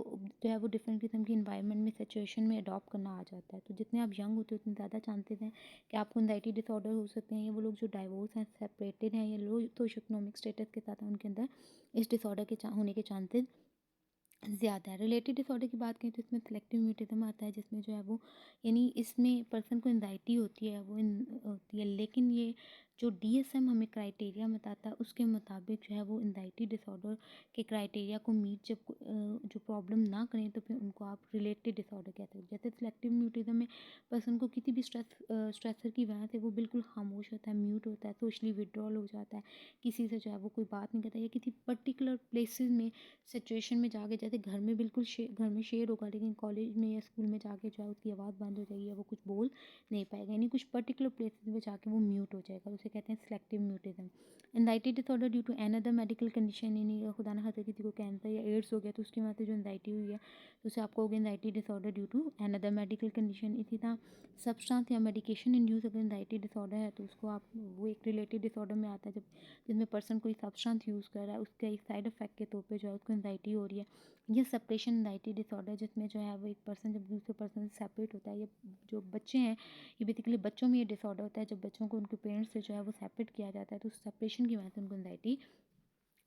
जो है वो डिफरेंट किस्म की इन्वायरमेंट में सिचुएशन में अडॉप्ट करना आ जाता है। तो जितने आप यंग होते हैं उतने ज़्यादा चांसेस हैं कि आपको एंजाइटी डिसऑर्डर हो सकते हैं। या वो लोग जो डाइवोर्स हैं, सेपरेटेड हैं, या लो सोशो इकोनॉमिक स्टेटस के साथ हैं, उनके अंदर इस डिसऑर्डर के होने के चांसेस ज़्यादा है। रिलेटेड डिसऑर्डर की बात करें तो इसमें सिलेक्टिव म्यूटिज्म आता है, जिसमें जो है वो यानी इसमें पर्सन को एंजाइटी होती है, वो होती है, लेकिन ये जो DSM हमें क्राइटेरिया बताता है उसके मुताबिक जो है वो एंजाइटी डिसऑर्डर के क्राइटेरिया को मीट जब जो प्रॉब्लम ना करें तो फिर उनको आप रिलेटेड डिसऑर्डर कहते हैं। जैसे सिलेक्टिव म्यूटिज्म में पर्सन को किसी भी स्ट्रेसर की वजह से वो बिल्कुल खामोश होता है, म्यूट होता है, सोशली विड्रॉल हो जाता है, किसी से जो है वो कोई बात नहीं करता, या किसी पर्टिकुलर प्लेसेस में सिचुएशन में जाके, जैसे घर में बिल्कुल घर में शेर होगा, लेकिन कॉलेज में या स्कूल में जाके जो है उसकी आवाज़ बंद हो जाएगी या वो कुछ बोल नहीं पाएगा, यानी कुछ पर्टिकुलर प्लेसेस में जाके वो म्यूट हो जाएगा, उसे कहते हैं selective mutism. Anxiety disorder due to an other medical condition, यानी खुदा ना खास्ता किसी को कैंसर या एड्स हो गया तो उसकी वजह से जो एंजाइटी हुई है तो उसे आप कहोगे anxiety disorder due to an other medical condition. इसी तरह सब्सटेंस या मेडिकेशन इंड्यूस अगर एंजाइटी डिसऑर्डर है तो उसको आप वो एक रिलेटेड डिसऑर्डर में आता है, जब जिसमें पर्सन कोई सब्सटेंस यूज़ कर रहा है उसका एक साइड इफेक्ट के तौर पे जो है उसको एंजाइटी हो रही है। ये सेपरेशन एंजाइटी डिसऑर्डर, जिसमें जो है वो एक पर्सन जब दूसरे पर्सन से सेपरेट होता है, या जो बच्चे हैं, ये बेसिकली बच्चों में ये डिसऑर्डर होता है, जब बच्चों को उनके पेरेंट्स से जो है वो सेपरेट किया जाता है तो उस सेपरेशन की वजह से उनको एंजाइटी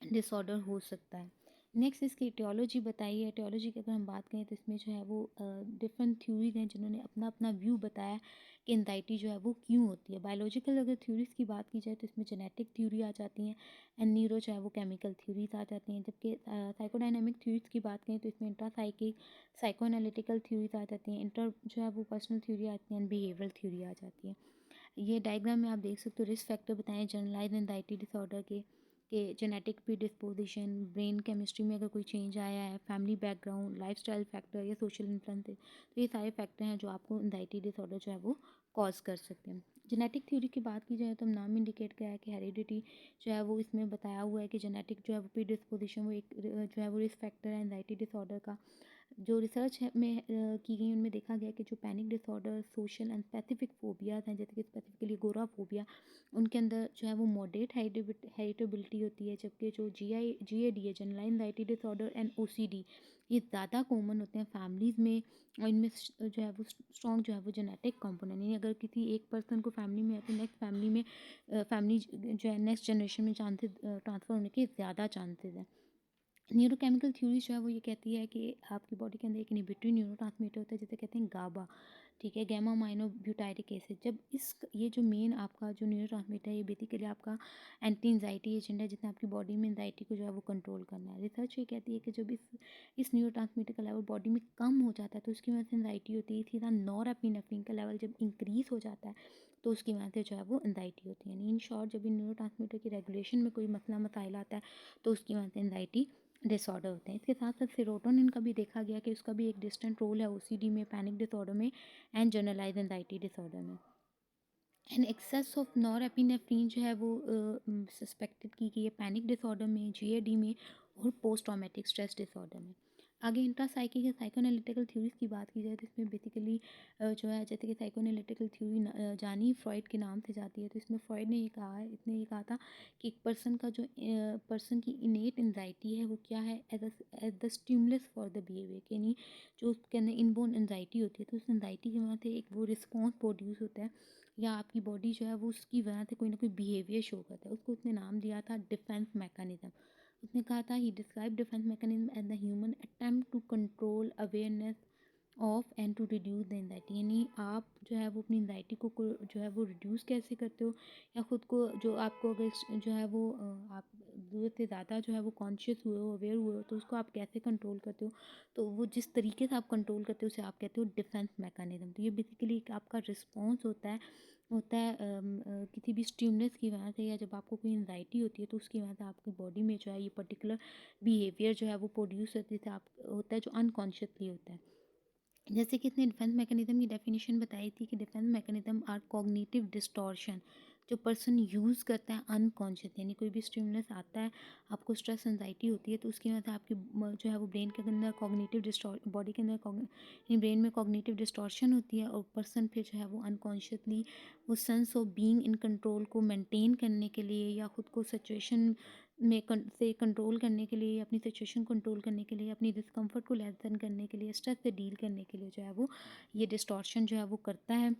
डिसऑर्डर हो सकता है। नेक्स्ट इसकी एटियोलॉजी बताइए। एटियोलॉजी की अगर हम बात करें तो इसमें जो है वो डिफरेंट थ्योरीज हैं जिन्होंने अपना अपना व्यू बताया कि एंजाइटी जो है वो क्यों होती है। बायोलॉजिकल अगर थ्योरीज की बात की जाए तो इसमें जेनेटिक थ्योरी आ जाती हैं, एंड न्यूरो जो है वो केमिकल थ्योरीज आ जाती हैं, जबकि साइकोडायनेमिक थ्योरीज की बात करें तो इसमें इंट्रासाइकिक साइको एनालिटिकल थ्योरीज आ जाती हैं, इंटर जो है वो पर्सनल थ्योरी आती है, एंड बिहेवियरल थ्योरी आ जाती है। ये डायग्राम में आप देख सकते हो रिस्क फैक्टर बताएं जनरलाइज एंजाइटी डिसऑर्डर के जेनेटिक प्रीडिस्पोजिशन, ब्रेन केमिस्ट्री में अगर कोई चेंज आया है, फैमिली बैकग्राउंड, लाइफस्टाइल फैक्टर या सोशल इन्फ्लुएंसेस, तो ये सारे फैक्टर हैं जो आपको एंजाइटी डिसऑर्डर जो है वो कॉज कर सकते हैं। जेनेटिक थ्योरी की बात की जाए तो हम नाम इंडिकेट किया है कि हेरिडिटी जो है वो इसमें बताया हुआ है कि जेनेटिक जो है वो प्रीडिस्पोजिशन वो एक जो है वो रिस्क फैक्टर है एंजाइटी डिसऑर्डर का। जो रिसर्च है में की गई उनमें देखा गया कि जो panic disorder, social and specific phobias हैं, जैसे कि स्पेसिफिकली गोराफोबिया, उनके अंदर जो है वो मॉडरेट हेरिटेबिलिटी होती है, जबकि जो GAD है, generalize anxiety disorder and OCD, ये ज़्यादा कॉमन होते हैं फैमिलीज़ में, और इनमें जो है वो स्ट्रॉन्ग जो है वो जेनेटिक कंपोनेंट, यानी अगर किसी एक पर्सन को फैमिली में है तो नेक्स्ट फैमिली में फैमिली जो है नेक्स्ट जनरेशन में चांसेस ट्रांसफ़र होने के ज़्यादा चांसेस हैं। न्यूरोकेमिकल थ्योरी जो है वो ये कहती है कि आपकी बॉडी के अंदर एक इनहिबिटरी न्यूरोट्रांसमीटर होता है जिसे कहते हैं गाबा। ठीक है, गामा अमाइनो ब्यूटारिक एसिड। जब इस ये जो मेन आपका जो न्यूरोट्रांसमीटर है, ये बेसिकली आपका एंटी एंजाइटी एजेंट है, जिसने आपकी बॉडी में एंजाइटी को जो है वो कंट्रोल करना है। रिसर्च ये कहती है कि जब इस न्यूरोट्रांसमीटर का लेवल बॉडी में कम हो जाता है तो उसकी वजह से एंजाइटी होती है। इसी तरह नॉरएपिनेफ्रिन का लेवल जब इंक्रीज हो जाता है तो उसकी वजह से जो है वो एंजाइटी होती है। यानी इन शॉर्ट, जब इन न्यूरोट्रांसमीटर की रेगुलेशन में कोई मसला मसाइल आता है तो उसकी वजह से एंजाइटी डिसऑर्डर होते हैं। इसके साथ साथ सेरोटोनिन का भी देखा गया कि उसका भी एक डिस्टेंट रोल है ओसीडी में, पैनिक डिसऑर्डर में एंड जनरलाइज एंजाइटी डिसऑर्डर में। एंड एक्सेस ऑफ नॉरएपिनेफ्रिन जो है वो सस्पेक्टेड की गई है पैनिक डिसऑर्डर में, जीएडी में और पोस्ट ट्रॉमेटिक स्ट्रेस डिसऑर्डर में। आगे इंट्रासाइकिक या साइकोएनालिटिकल थ्योरीज की बात की जाए तो इसमें बेसिकली जो है, जैसे कि साइकोएनालिटिकल थ्योरी जानी फ्रॉइड के नाम से जाती है। तो इसमें फ्रॉइड ने ये कहा है, इसने ये कहा था कि एक पर्सन का जो पर्सन की इनेट एंजाइटी है वो क्या है, as the stimulus for the behaviour. यानी जो उसके अंदर इनबोर्न एंजाइटी होती है तो उस एंजाइटी की वजह से एक वो रिस्पॉन्स प्रोड्यूस होता है, या आपकी बॉडी जो है वो उसकी वजह से कोई ना कोई बिहेवियर शो करता है। उसको उसने नाम दिया था डिफेंस मैकेनिज्म। उसने कहा था, he describe defense mechanism as the human attempt to control awareness of and to reduce the anxiety. यानी आप जो है वो अपनी एंजाइटी को जो है वो रिड्यूस कैसे करते हो, या ख़ुद को जो आपको अगर जो है वो आप ज़रूरत से ज़्यादा जो है वो कॉन्शियस हुए हो, अवेयर हुए हो, तो उसको आप कैसे कंट्रोल करते हो। तो वो जिस तरीके से आप कंट्रोल करते हो उसे आप कहते हो डिफेंस मैकेनिज्म। तो ये बेसिकली एक आपका रिस्पॉन्स होता है किसी भी स्टिमुलस की वजह से, या जब आपको कोई एंजाइटी होती है तो उसकी वजह से आपकी बॉडी में जो है ये पर्टिकुलर बिहेवियर जो है वो प्रोड्यूस होती है, आप होता है जो अनकॉन्शियसली होता है। जैसे कि इसने डिफेंस मैकेनिज्म की डेफिनेशन बताई थी कि defence mechanism are cognitive distortion जो पर्सन यूज़ करता है अनकॉन्शियस। यानी कोई भी स्टिमुलस आता है, आपको स्ट्रेस एंजाइटी होती है तो उसकी वजह से आपकी जो है वो ब्रेन के अंदर कॉग्निटिव बॉडी के अंदर ब्रेन में कॉग्निटिव डिस्टॉर्शन होती है, और पर्सन फिर जो है वो अनकॉन्शियसली वो sense of being in control को मेंटेन करने के लिए, या ख़ुद को सिचुएशन में से कंट्रोल करने के लिए, अपनी सिचुएशन कंट्रोल करने के लिए, अपनी डिस्कम्फर्ट को लेसन करने के लिए, स्ट्रेस से डील करने के लिए जो है वो ये डिस्टॉर्शन जो है वो करता है,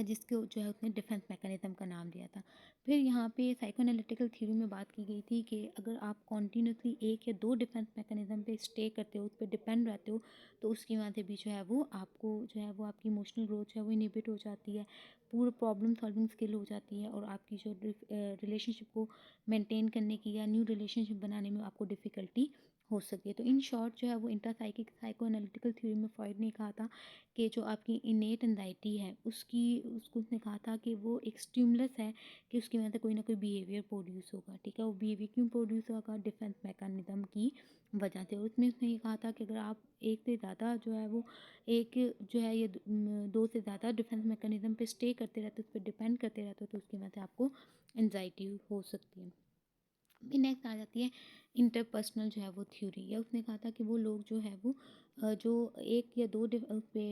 जिसको जो है उसने डिफेंस मैकेनिज्म का नाम दिया था। फिर यहाँ पे साइकोएनालिटिकल थ्योरी में बात की गई थी कि अगर आप कॉन्टीन्यूसली एक या दो डिफेंस मैकेनिज्म पे स्टे करते हो, उस पर डिपेंड रहते हो, तो उसकी वजह से भी जो है वो आपको जो है वो आपकी इमोशनल ग्रोथ जो है वो इनहिबिट हो जाती है, पूरा प्रॉब्लम सॉल्विंग स्किल हो जाती है, और आपकी जो रिलेशनशिप को मेंटेन करने की या न्यू रिलेशनशिप बनाने में आपको डिफ़िकल्टी हो सकती है। तो इन शॉर्ट जो है वो इंट्रासाइकिक साइकोएनालिटिकल थ्योरी में फ्रॉइड ने कहा था कि जो आपकी इनेट एंजाइटी है उसको उसने कहा था कि वो एक स्टिमुलस है, कि उसकी वजह से कोई ना कोई बिहेवियर प्रोड्यूस होगा। ठीक है, वो बिहेवियर क्यों प्रोड्यूस होगा, डिफेंस मैकेनिज्म की वजह से। और उसमें उसने ये कहा था कि अगर आप एक से ज़्यादा जो है वो एक जो है ये दो से ज़्यादा डिफेंस मैकेनिज्म पे स्टे करते रहते हो, उस पर डिपेंड करते रहते हो, तो उसकी वजह से आपको एनजाइटी हो सकती है। फिर नेक्स्ट आ जाती है इंटरपर्सनल जो है वो थ्योरी। या उसने कहा था कि वो लोग जो है वो जो एक या दो उस पे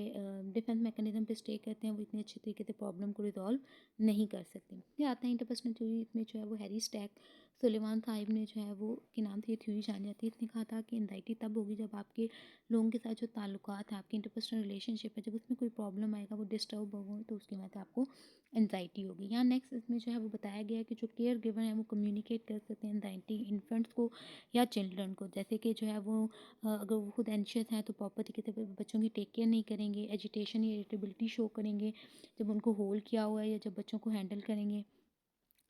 डिफेंस मैकेनिज्म पे स्टे करते हैं, वो इतने अच्छे तरीके से प्रॉब्लम को रिजॉल्व नहीं कर सकते। फिर आता है इंटरपर्सनल थ्योरी। इसमें जो है वो हैरी स्टैक सुलेमान साहिब ने जो है वो के नाम से ये थ्योरी जानी जाती है। इसने कहा था कि एंजाइटी तब होगी जब आपके लोगों के साथ जो ताल्लुकात हैं, आपकी इंटरपर्सनल रिलेशनशिप है, जब उसमें कोई प्रॉब्लम आएगा, वो डिस्टर्ब होगा, तो उसकी वजह से आपको एंजाइटी होगी। या नेक्स्ट इसमें जो है वो बताया गया है कि जो केयर गिवर है वो कम्युनिकेट कर सकते हैं एंजाइटी इन्फेंट्स को या चिल्ड्रन को। जैसे कि जो है वो अगर वो खुद एंशियस हैं तो प्रॉपर तरीके से बच्चों की टेक केयर नहीं करेंगे, एजिटेशन या इरिटेबिलिटी शो करेंगे जब उनको होल्ड किया हुआ है, या जब बच्चों को हैंडल करेंगे,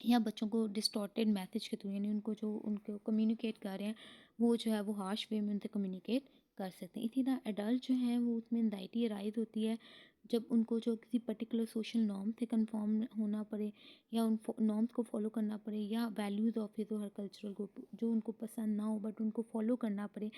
या बच्चों को डिस्टॉर्टेड मैसेज के थ्रू, यानी उनको कम्युनिकेट कर रहे हैं वो जो है वो हार्श वे में उनसे कम्युनिकेट कर सकते हैं। इसी तरह एडल्ट जो है वो उसमें एंजाइटी अराइज होती है जब उनको जो किसी पर्टिकुलर सोशल नॉर्म से कंफॉर्म होना पड़े, या उन नॉर्म्स को फॉलो करना पड़े, या वैल्यूज़ ऑफ हिज और हर कल्चरल ग्रुप जो उनको पसंद ना हो बट उनको फॉलो करना पड़े,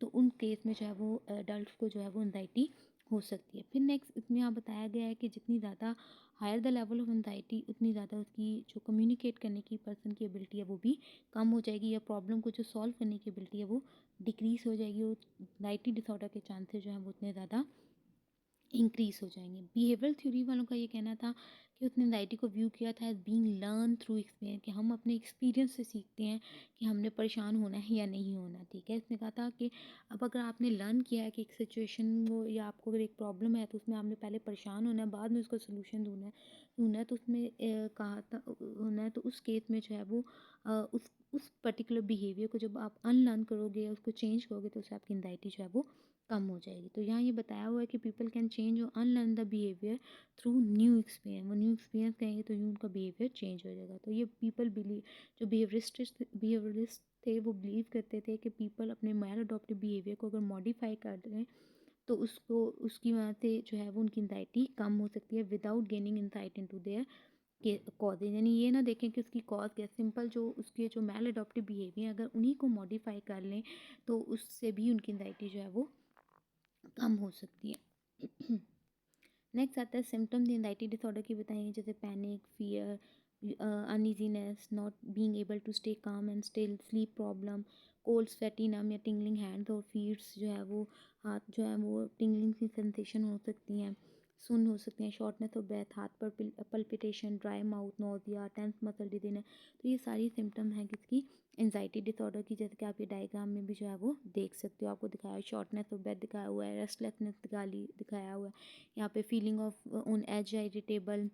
तो उन केस में जो है वो एडल्ट को जो है वो एंजाइटी हो सकती है। फिर नेक्स्ट इसमें यहाँ बताया गया है कि जितनी ज़्यादा higher the level of anxiety, उतनी ज़्यादा उसकी जो कम्युनिकेट करने की पर्सन की एबिलिटी है वो भी कम हो जाएगी, या प्रॉब्लम को जो सॉल्व करने की एबिलिटी है वो डिक्रीज हो जाएगी, और एंजाइटी डिसऑर्डर के चांसेस जो हैं वो उतने ज़्यादा इंक्रीज हो जाएंगे। बिहेवियरल थ्योरी वालों का ये कहना था कि उसने एंजाइटी को व्यू किया था as being learn through experience, कि हम अपने एक्सपीरियंस से सीखते हैं कि हमने परेशान होना है या नहीं होना। ठीक है, इसने कहा था कि अब अगर आपने लर्न किया है कि एक सिचुएशन वो, या आपको अगर एक प्रॉब्लम है तो उसमें आपने पहले परेशान होना है, बाद में उसका सोल्यूशन ढूंढना है, तो उसमें कहा था होना है, तो उस केस में जो है वो उस पर्टिकुलर बिहेवियर को जब आप अनलर्न करोगे या उसको चेंज करोगे, तो उससे आपकी एंजाइटी जो है वो कम हो जाएगी। तो यहाँ ये बताया हुआ है कि पीपल कैन चेंज और unlearn the behaviour through new experience. वो न्यू एक्सपीरियंस करेंगे तो यूँ उनका बिहेवियर चेंज हो जाएगा। तो ये पीपल बिलीव, जो बिहेवियरिस्ट थे वो बिलीव करते थे कि पीपल अपने मैल अडॉप्टिव बिहेवियर को अगर मॉडिफाई कर दें तो उसको उसकी वजह से जो है वो उनकी एंजाइटी कम हो सकती है without gaining insight into their के कॉजेज। यानी ये ना देखें कि उसकी कॉज क्या, सिंपल जो उसके जो मैल अडॉप्टिव बिहेवियर अगर उन्हीं को मॉडिफाई कर लें तो उससे भी उनकी एंजाइटी जो है वो कम हो सकती है। नेक्स्ट आता है सिम्टम्स एंजाइटी डिसऑर्डर की बताएंगे, जैसे panic, fear, uneasiness, not being able to stay calm and still, sleep problem, cold sweaty numb या टिंगलिंग हैंड्स और फीट्स जो है वो हाथ जो है वो टिंगलिंग सी सेंसेशन हो सकती हैं, सुन हो सकते हैं, शॉर्टनेस ऑफ ब्रेथ, हाथ पर palpitation, dry mouth, nausea, tense muscle dizziness. तो ये सारी सिम्टम हैं किसकी, एंजाइटी डिसऑर्डर की। जैसे कि आप ये डायग्राम में भी जो है वो देख सकते हो, आपको दिखाया है शॉर्टनेस ऑफ ब्रेथ दिखाया हुआ है, रेस्टलेसनेस दिखाया हुआ है, यहाँ पे फीलिंग ऑफ ऑन एज या इरिटेबल,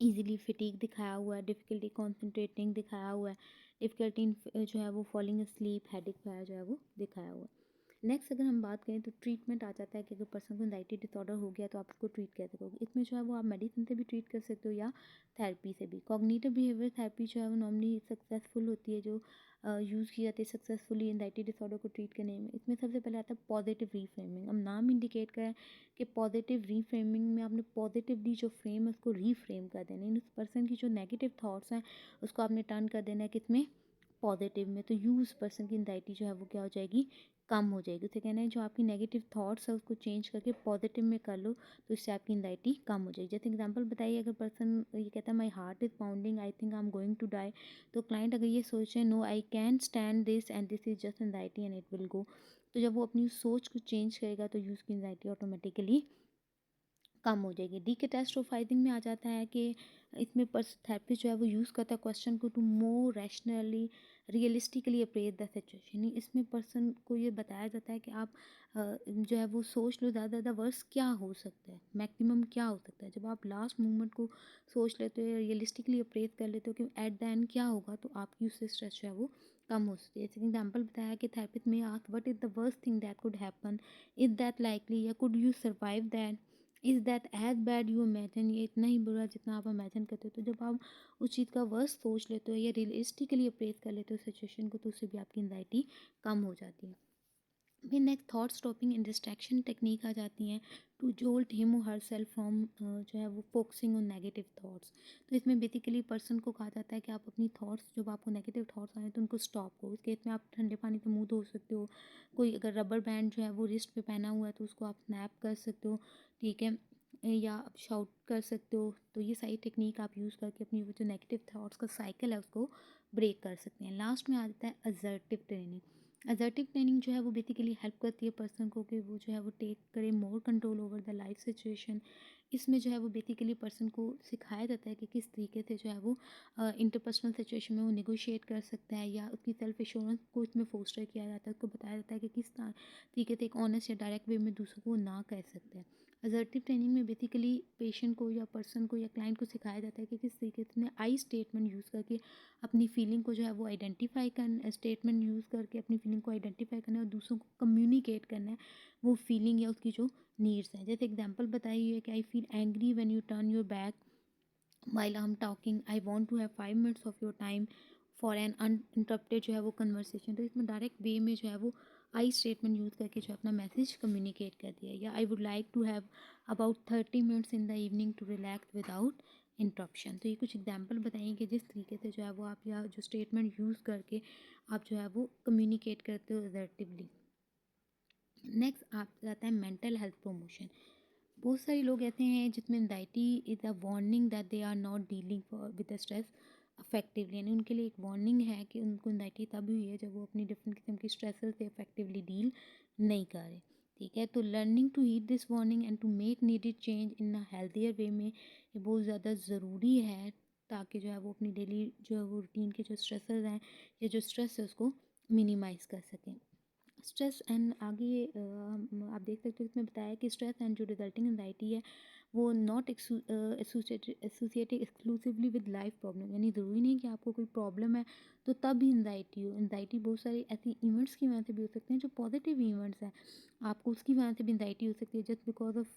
इजीली फटीग दिखाया हुआ है, डिफ़िकल्टी कॉन्सेंट्रेटिंग दिखाया हुआ है, डिफ़िकल्टी इन जो है वो फॉलिंग स्लीप, हेडेक वगैरह जो है वो दिखाया हुआ है। नेक्स्ट अगर हम बात करें तो ट्रीटमेंट आ जाता है कि अगर पर्सन को एंजाइटी डिसऑर्डर हो गया तो आप उसको ट्रीट कैसे करोगे। इसमें जो है वो आप मेडिसिन से भी ट्रीट कर सकते हो या थेरेपी से भी। कॉग्निटिव बिहेवियर थेरेपी जो है वो नॉर्मली सक्सेसफुल होती है, जो यूज़ की जाती है सक्सेसफुली एंजाइटी डिसऑर्डर को ट्रीट करने में। इसमें सबसे पहले आता है पॉजिटिव रीफ्रेमिंग। अब नाम इंडिकेट कर कि पॉजिटिव रीफ्रेमिंग में आपने पॉजिटिवली जो फ्रेम है उसको रीफ्रेम कर देना है, उस पर्सन की जो नेगेटिव थॉट्स हैं उसको आपने टर्न कर देना है किसमें, पॉजिटिव में। तो यूँ उस पर्सन की एंजाइटी जो है वो क्या हो जाएगी, कम हो जाएगी। उसे कहना है जो आपकी नेगेटिव थॉट्स है उसको चेंज करके पॉजिटिव में कर लो तो इससे आपकी एंजाइटी कम हो जाएगी। जैसे एग्जांपल बताइए, अगर पर्सन ये कहता है my heart is pounding, I think I am going to die, तो क्लाइंट अगर ये सोचे no I can stand this and this is just anxiety and it will go, तो जब वो अपनी सोच को चेंज करेगा तो यूज़ की एंजाइटी ऑटोमेटिकली कम हो जाएगी। डीकैटास्ट्रोफाइजिंग में आ जाता है कि इसमें थेरेपिस्ट जो है वो यूज़ करता है क्वेश्चन को to more rationally realistically appraise the situation. इसमें पर्सन को ये बताया जाता है कि आप जो है वो सोच लो ज़्यादा ज़्यादा वर्स क्या हो सकता है, मैक्सिमम क्या हो सकता है। जब आप लास्ट मोमेंट को सोच लेते हो, रियलिस्टिकली अप्रेज कर लेते हो कि एट द एंड क्या होगा, तो आपकी उससे स्ट्रेस जो है वो कम हो सकती है। जैसे एग्जाम्पल बताया कि थेरेपिस्ट में ask what is the worst thing that could happen, is that likely, या could you survive that, is that as bad you imagine, ये इतना ही बुरा जितना आप इमेजिन करते हो। तो जब आप उस चीज़ का वर्स्ट सोच लेते हो या रियलिस्टिकली अप्रेज कर लेते हो सिचुएशन को, तो उससे भी आपकी एंजाइटी कम हो जाती है। फिर next thought stopping and distraction technique आ जाती हैं टू जोल्ट हिम और हर सेल्फ फ्रॉम जो है वो फोकसिंग ऑन नेगेटिव थॉट्स। तो इसमें बेसिकली पर्सन को कहा जाता है कि आप अपनी थॉट्स, जब आपको नेगेटिव थॉट्स आए तो उनको स्टॉप करो। इस केस में आप ठंडे पानी से मुंह धो सकते हो, कोई अगर रबर बैंड जो है वो रिस्ट पे पहना हुआ है तो उसको आप स्नैप कर सकते हो, ठीक है, या आप शाउट कर सकते हो। तो ये सारी टेक्निक आप यूज़ करके अपनी वो जो नेगेटिव थॉट्स का साइकिल है उसको ब्रेक कर सकते हैं। लास्ट में आ जाता है असर्टिव ट्रेनिंग। असर्टिव ट्रेनिंग जो है वो बेसिकली हेल्प करती है पर्सन को कि वो जो है वो टेक करे more control over the life situation. इसमें जो है वो बेसिकली पर्सन को सिखाया जाता है कि किस तरीके से जो है वो इंटरपर्सनल सिचुएशन में वो निगोशिएट कर सकता है, या उसकी सेल्फ एश्योरेंस को इसमें फोस्टर किया जाता है। उसको बताया जाता है कि किस तरीके से एक ऑनेस्ट या डायरेक्ट वे में दूसरों को ना कह सकते हैं। असर्टिव ट्रेनिंग में बेसिकली पेशेंट को या पर्सन को या क्लाइंट को सिखाया जाता है कि किस तरीके से आई स्टेटमेंट यूज़ करके अपनी फीलिंग को जो है वो आइडेंटिफाई करना, स्टेटमेंट यूज़ करके अपनी फीलिंग को आइडेंटिफाई करना है और दूसरों को कम्युनिकेट करना है वो फीलिंग या उसकी जो नीड्स हैं। जैसे एग्जांपल बताई है कि I feel angry when U turn your back while I'm talking, I want to have 5 minutes of your time for an uninterrupted जो है वो कन्वर्सेशन। तो इसमें डायरेक्ट वे में जो है वो आई स्टेटमेंट यूज़ करके जो अपना मैसेज कम्युनिकेट कर दिया। या I would like to have about 30 minutes in the evening to relax without interruption. तो ये कुछ एग्जांपल बताइए कि जिस तरीके से जो है वो आप या जो स्टेटमेंट यूज़ करके आप जो है वो कम्युनिकेट करते हो असर्टिवली। नेक्स्ट आप जाता है मेंटल हेल्थ प्रमोशन। बहुत सारे लोग ऐसे हैं जिसमें anxiety is a warning that they are not dealing with the stress effectively. यानी उनके लिए एक वार्निंग है कि उनको एंजाइटी तब हुई है जब वो अपनी डिफरेंट किस्म की स्ट्रेस से इफेक्टिवली डील नहीं कर रहे, ठीक है। तो learning to heed this warning and to make needed change in a healthier way में ये बहुत ज़्यादा ज़रूरी है, ताकि जो है वो अपनी डेली जो है वो रूटीन के जो स्ट्रेसर्स हैं या जो स्ट्रेस है उसको मिनिमाइज़ कर सकें। स्ट्रेस एंड आगे आप देख सकते हो इसमें बताया कि स्ट्रेस एंड जो रिजल्टिंग एंजाइटी है वो not associated exclusively with life problem, यानी ज़रूरी नहीं कि आपको कोई प्रॉब्लम है तो तब भी एंजाइटी हो। एंजाइटी बहुत सारे ऐसे इवेंट्स की वजह से भी हो सकते हैं जो पॉजिटिव इवेंट्स हैं, आपको उसकी वजह से भी एंजाइटी हो सकती है, जस्ट बिकॉज ऑफ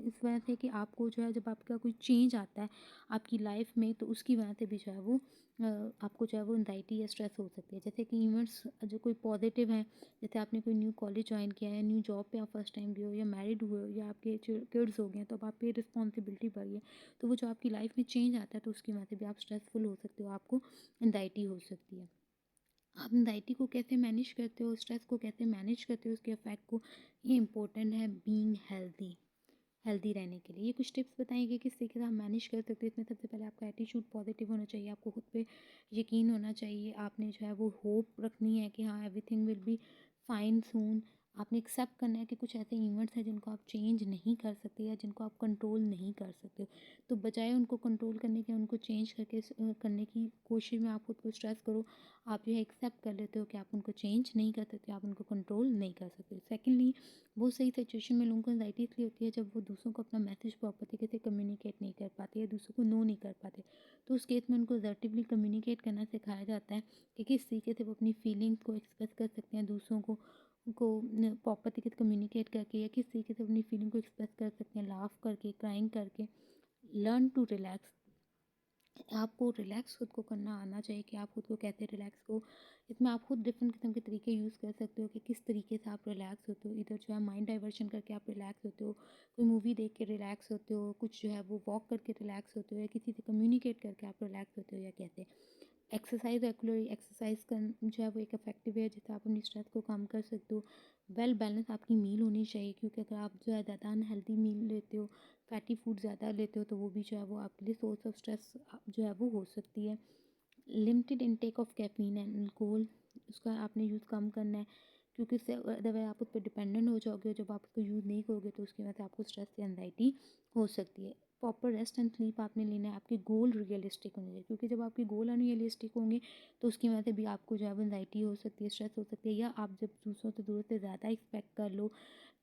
इस वजह से कि आपको जो है जब आपका कोई चेंज आता है आपकी लाइफ में तो उसकी वजह से भी जो है वो आपको जो है वो एंजाइटी या स्ट्रेस हो सकती है। जैसे कि इवेंट्स जो कोई पॉजिटिव हैं, जैसे आपने कोई न्यू कॉलेज ज्वाइन किया है, न्यू जॉब पे आप फर्स्ट टाइम गए हो, या मैरिड हुए हो, या आपके किड्स हो गए हैं, तो अब आप पे रिस्पॉन्सिबिलिटी बढ़ी है, तो वो जो आपकी लाइफ में चेंज आता है तो उसकी वजह से भी आप स्ट्रेसफुल हो सकते हो, आपको एंजाइटी हो सकती है। आप एंजाइटी को कैसे मैनेज करते हो, स्ट्रेस को कैसे मैनेज करते हो, उसके इफेक्ट को, ये इंपॉर्टेंट है बीइंग हेल्दी। हेल्दी रहने के लिए ये कुछ टिप्स बताएंगे किस तरीके से आप मैनेज कर सकते हो। इसमें सबसे पहले आपका एटीट्यूड पॉजिटिव होना चाहिए, आपको खुद पे यकीन होना चाहिए, आपने जो है वो होप रखनी है कि हाँ एवरीथिंग विल बी फाइन सून। आपने एक्सेप्ट करना है कि कुछ ऐसे इवेंट्स हैं जिनको आप चेंज नहीं कर सकते या जिनको आप कंट्रोल नहीं कर सकते, तो बजाय उनको कंट्रोल करने के उनको चेंज करके करने की कोशिश में आप खुद को स्ट्रेस करो, आप जो है एक्सेप्ट कर लेते हो कि आप उनको चेंज नहीं कर सकते, आप उनको कंट्रोल नहीं कर सकते। सेकेंडली, बहुत सही सिचुएशन में लोगों को एंजाइटी इसलिए होती है जब वो दूसरों को अपना मैसेज प्रॉपर तरीके से कम्युनिकेट नहीं कर पाते या दूसरों को नो नहीं कर पाते, तो उस केस में उनको असर्टिवली कम्युनिकेट करना सिखाया जाता है कि किस तरीके से वो अपनी फीलिंग्स को एक्सप्रेस कर सकते हैं दूसरों को प्रॉपर तरीके से कम्युनिकेट करके, या किस तरीके से अपनी फीलिंग को एक्सप्रेस कर सकते हैं लाफ करके, क्राइंग करके। लर्न टू रिलैक्स, आपको रिलैक्स खुद को करना आना चाहिए कि आप खुद को कैसे रिलैक्स को, इसमें आप खुद डिफरेंट किस्म के तरीके यूज़ कर सकते हो कि किस तरीके से आप रिलैक्स होते हो। इधर जो है माइंड डाइवर्शन करके आप रिलैक्स होते हो, कोई मूवी देख के रिलैक्स होते हो, कुछ जो है वो वॉक करके रिलैक्स होते हो, या किसी से कम्युनिकेट करके आप रिलैक्स होते हो, या कैसे एक्सरसाइज, रेगुलर एक्सरसाइज कर जो है वो एक इफेक्टिव है जिससे आप अपनी स्ट्रेस को कम कर सकते हो। वेल बैलेंस आपकी मील होनी चाहिए, क्योंकि अगर आप जो है ज़्यादा अनहेल्दी मील लेते हो, फैटी फूड ज़्यादा लेते हो, तो वो भी जो है वो आपके लिए सोर्स ऑफ स्ट्रेस जो है वो हो सकती है। Limited intake of caffeine and alcohol, उसका आपने यूज़ कम करना है, क्योंकि उससे अदरवाइज आप उस पर डिपेंडेंट हो जाओगे, और जब आप उसको यूज़ नहीं करोगे तो उसकी वजह से आपको स्ट्रेस या एंजाइटी हो सकती है। प्रॉपर रेस्ट एंड स्लीप आपने लेना है, आपके गोल रियलिस्टिक होने चाहिए, क्योंकि जब आपके गोल अनरियलिस्टिक होंगे तो उसकी वजह से भी आपको जो है एंजाइटी हो सकती है, स्ट्रेस हो सकती है, या आप जब दूसरों से ज़रूरत से ज़्यादा एक्सपेक्ट कर लो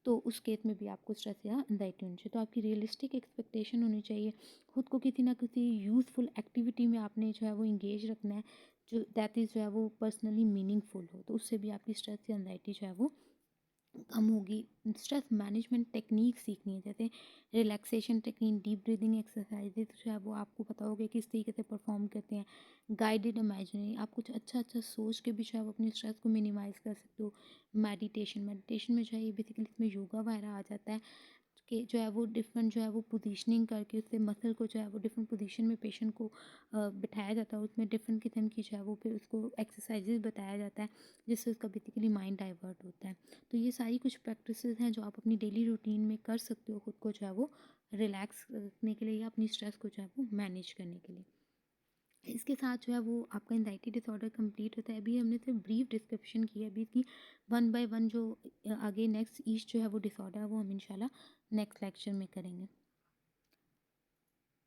तो उस केस में भी आपको स्ट्रेस या एंजाइटी होनी चाहिए। तो आपकी रियलिस्टिक एक्सपेक्टेशन होनी चाहिए, खुद को किसी ना किसी यूज़फुल एक्टिविटी में आपने जो है वो इंगेज रखना है, जो दैट इज़ जो है वो पर्सनली मीनिंगफुल हो, तो उससे भी आपकी स्ट्रेस या एंजाइटी जो है वो कम होगी। स्ट्रेस मैनेजमेंट टेक्निक सीखनी है, जैसे relaxation technique, deep breathing exercises जो है वो आपको पता होगा किस तरीके से परफॉर्म करते हैं। गाइडेड इमेजिनिंग, आप कुछ अच्छा अच्छा सोच के भी जो है वो अपनी स्ट्रेस को मिनिमाइज कर सकते हो। मेडिटेशन, मेडिटेशन में जो है ये बेसिकली इसमें योगा वगैरह आ जाता है कि जो है वो डिफरेंट जो है वो पोजीशनिंग करके उससे मसल को जो है वो डिफरेंट पोजीशन में पेशेंट को बिठाया जाता है, उसमें डिफरेंट किस्म की जो है वो फिर उसको एक्सरसाइजेज बताया जाता है जिससे उसका बेसिकली माइंड डाइवर्ट होता है। तो ये सारी कुछ प्रैक्टिसेस हैं जो आप अपनी डेली रूटीन में कर सकते हो खुद को जो है वो रिलैक्स रखने के लिए या अपनी स्ट्रेस को जो है वो मैनेज करने के लिए। इसके साथ जो है वो आपका एंजाइटी डिसऑर्डर कंप्लीट होता है। अभी हमने सिर्फ ब्रीफ डिस्क्रिप्शन की है, अभी इसकी वन बाय वन जो आगे नेक्स्ट ईच जो है वो डिसऑर्डर है वो हम इंशाल्लाह नेक्स्ट लेक्चर में करेंगे।